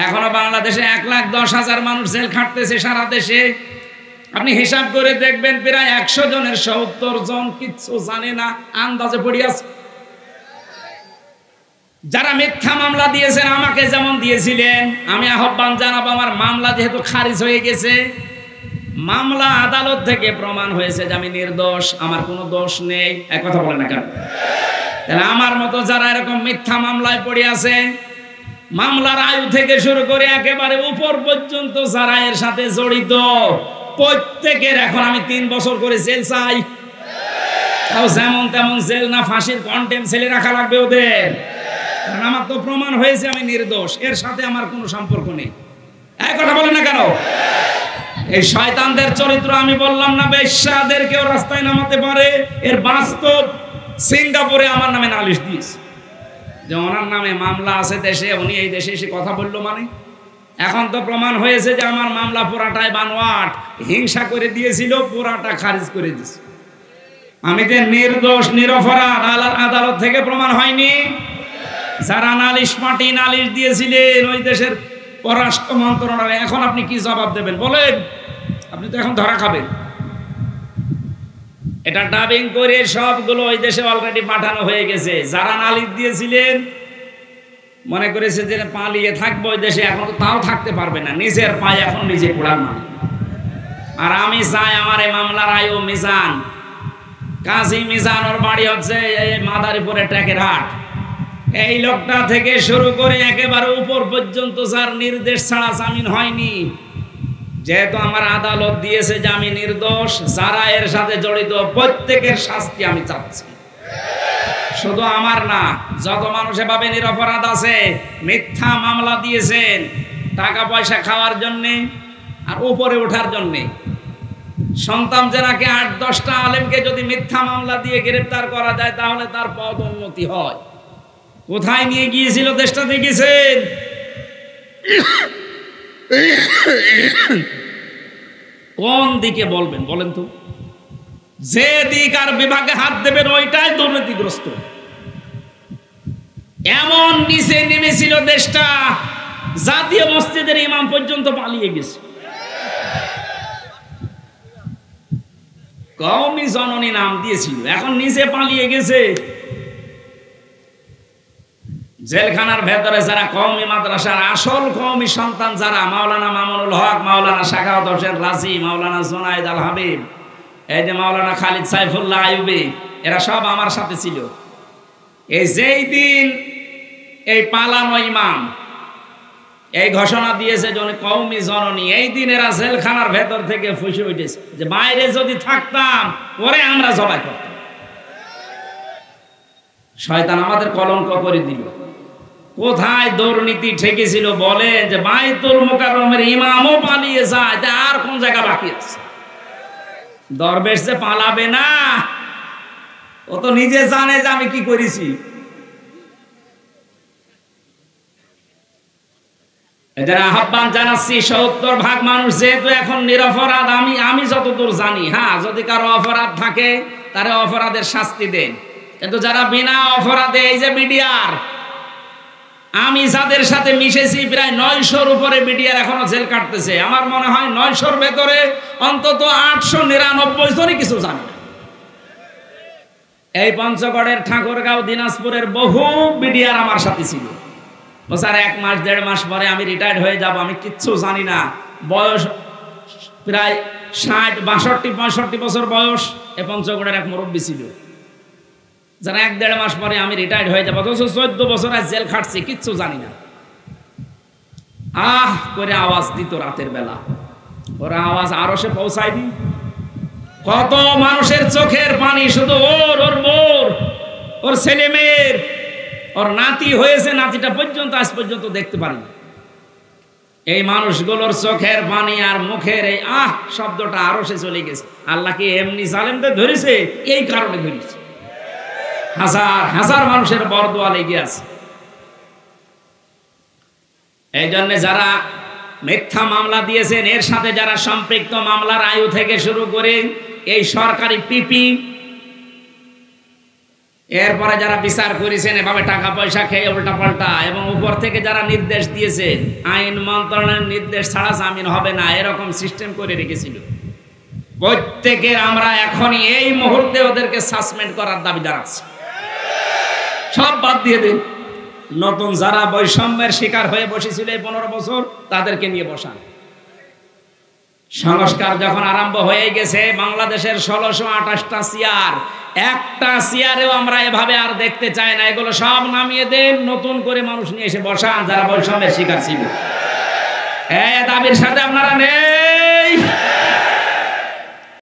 এখনো বাংলাদেশে 1,10,000 মানুষ জেল খাটতেছে সারা দেশে। আপনি হিসাব করে দেখবেন প্রায় 100 জনের 70 জন কিচ্ছু জানে না, আন্দাজে পড়ে আছে। যারা মিথ্যা মামলা দিয়েছেন, আমাকে যেমন দিয়েছিলেন, আমি আহ্বান জানাবো, আমার মামলা যেহেতু খারিজ হয়ে গেছে, মামলা আদালত থেকে প্রমাণ হয়েছে যে আমি নির্দোষ, আমার কোনো দোষ নেই, এক কথা বলে না কেন? তাহলে আমার মতো যারা এরকম মিথ্যা মামলায় পড়ে আছে, মামলার আয়ু থেকে শুরু করে একেবারে উপর পর্যন্ত যারা এর সাথে জড়িত, প্রত্যেকের এখন আমি 3 বছর করে জেল চাই। তাও যেমন তেমন জেল না, ফাঁসির কন্টেম ছেলে রাখা লাগবে ওদের, কারণ আমার তো প্রমাণ হয়েছে আমি নির্দোষ, এর সাথে আমার কোনো সম্পর্ক নেই। এক কথা বলে না কেন? এই শয়তানদের চরিত্র আমি বললাম না, বেশ্যাদেরকেও রাস্তায় নামাতে পারে। এর বাস্তব সিঙ্গাপুরে আমার নামে নালিশ দিয়েছে যে ওনার নামে মামলা আছে দেশে, উনি এই দেশে এসে কথা বললো, মানে এখন তো প্রমাণ হয়েছে যে আমার মামলা পুরাটাই বানোয়াট, হিংসা করে দিয়েছিল, পুরাটা খারিজ করে দিয়েছে। আমি যে নির্দোষ নিরপরাধ, আদালত থেকে প্রমাণ হয়নি। যারা নালিশ পার্টি নালিশ দিয়েছিলেন ওই দেশের পররাষ্ট্র মন্ত্রণালয়, এখন আপনি কি জবাব দেবেন বলেন? আপনি তো এখন ধরা খাবেন। এটা ডাবিং করে সবগুলো ওই দেশে অলরেডি পাঠানো হয়ে গেছে। যারা নালিশ দিয়েছিলেন মনে করেছে যে পালিয়ে থাকবো ওই দেশে, এখন তো তাও থাকতে পারবে না, নিজের পায়ে এখন নিজে কোড়ার মালিক। আর আমি চাই আমার এই মামলার আয়ু মিজান, কাজী মিজান, ওর বাড়ি হচ্ছে এই মাদারীপুরে ট্যাকের হাট। এই লোকটা থেকে শুরু করে একেবারে উপর পর্যন্ত যার নির্দেশ ছাড়া জামিন হয়নি, যেহেতু আমার আদালত দিয়েছে যে আমি নির্দোষ, যারা এর সাথে জড়িত প্রত্যেকের শাস্তি আমি চাচ্ছি। শুধু আমার না, যত মানুষ এভাবে নিরপরাধ আছে, মিথ্যা মামলা দিয়েছেন টাকা পয়সা খাওয়ার জন্যে আর উপরে ওঠার জন্যে। সন্তান জেনাকে 8-10টা আলেমকে যদি মিথ্যা মামলা দিয়ে গ্রেফতার করা যায়, তাহলে তার পদ উন্নতি হয়। কোথায় নিয়ে গিয়েছিল দেশটা দেখেছেন? কোন দিকে বলবেন বলেন তো? যে দিক আর বিভাগে হাত দেবেন ওইটাই দুর্নীতিগ্রস্ত। এমন নিচে নেমেছিল দেশটা, জাতীয় মসজিদের ইমাম পর্যন্ত পালিয়ে গেছে। কওমি জননী নাম দিয়েছিল, এখন নিচে পালিয়ে গেছে। জেলখানার ভেতরে যারা কওমি মাদ্রাসার আসল কওমি সন্তান, যারা মাওলানা মামুনুল হক, মাওলানা শাখাওয়াত হোসেন রাজি, মাওলানা জুনায়েদ আল হাবিব, এই যে মাওলানা খালিদ সাইফুল্লাহ আইয়ুবী, এরা সব আমার সাথে ছিল। এই যেই দিন এই পালানো ইমাম এই ঘোষণা দিয়েছে যে কওমি জননী, এই দিন এরা জেলখানার ভেতর থেকে ফুঁসে উঠেছে যে বাইরে যদি থাকতাম ওরে আমরা জবাই করতাম। শয়তান আমাদের কলঙ্ক করে দিল। কোথায় দুর্নীতি ঠেকেছিল বলেন? যে বাইতুল মুকাররমের ইমামও পালিয়ে যায়, আর কোন জায়গা বাকি আছে? দরবেশ যে পালাবে না, ও তো নিজে জানে যে আমি কি করেছি। এদের আহ্বান জানাচ্ছি, 70% মানুষ যেহেতু এখন নিরপরাধ, আমি যতদূর জানি, হ্যাঁ, যদি কারো অপরাধ থাকে তারা অপরাধের শাস্তি দেন, কিন্তু যারা বিনা অপরাধে, এই যে বিডিআর, আমি যাদের সাথে মিশেছি প্রায় 900-র উপরে বিডিআর এখনো জেল কাটতেছে। আমার মনে হয় 900-র ভেতরে অন্তত 899 জনই কিছু জানে না। এই পঞ্চগড়ের, ঠাকুরগাঁও, দিনাজপুরের বহু বিডিআর আমার সাথে ছিল। ও স্যার 1 মাস 1.5 মাস পরে আমি রিটায়ার্ড হয়ে যাব, আমি কিচ্ছু জানি না। বয়স প্রায় 60, 62, 65 বছর বয়স। এই পঞ্চগড়ের এক মুরব্বী ছিল, যারা 1-1.5 মাস পরে আমি রিটায়ার্ড হয়ে যাবো, অথচ 14 বছর আজ জেল খাটছি, কিচ্ছু জানি না। আহ করে আওয়াজ দিত রাতের বেলা, ওরা আওয়াজ আরো সে পৌঁছায় দি। কত মানুষের চোখের পানি শুধু ওর ওর বোর ওর ছেলে মেয়ের, ওর নাতি হয়েছে, নাতিটা পর্যন্ত আজ পর্যন্ত দেখতে পারেনি। এই মানুষগুলোর চোখের পানি আর মুখের এই আহ শব্দটা আরো সে চলে গেছে। আল্লাহ কি এমনি জালেমদের ধরেছে? এই কারণে ধরেছে। হাজার হাজার মানুষের বরদোয়া লেগে আছে। এই জন্য যারা মিথ্যা মামলা দিয়েছেন, এর সাথে যারা সম্পৃক্ত, মামলার আয়ু থেকে শুরু করে এই সরকারি পিপি, এরপরে যারা বিচার করেছেন এভাবে টাকা পয়সা খেয়ে উল্টা পাল্টা, এবং উপর থেকে যারা নির্দেশ দিয়েছে আইন মন্ত্রণালয়ের নির্দেশ ছাড়া জামিন হবে না, এরকম সিস্টেম করে রেখেছিল। প্রত্যেকের আমরা এখনই এই মুহূর্তে ওদেরকে সাসপেন্ড করার দাবি জানাচ্ছি। সব বাদ দিয়ে দিন। নতুন যারা বৈষম্যের শিকার হয়ে বসেছিল এই 15 বছর, তাদেরকে নিয়ে বসান। সংস্কার যখন আরম্ভ হয়ে গেছে, বাংলাদেশের 1628টা চেয়ার, একটা চেয়ারেও আমরা এভাবে আর দেখতে চাই না। এগুলো সব নামিয়ে দেন, নতুন করে মানুষ নিয়ে এসে বসান যারা বৈষম্যের শিকার ছিল। এই দাবির সাথে আপনারা নেই।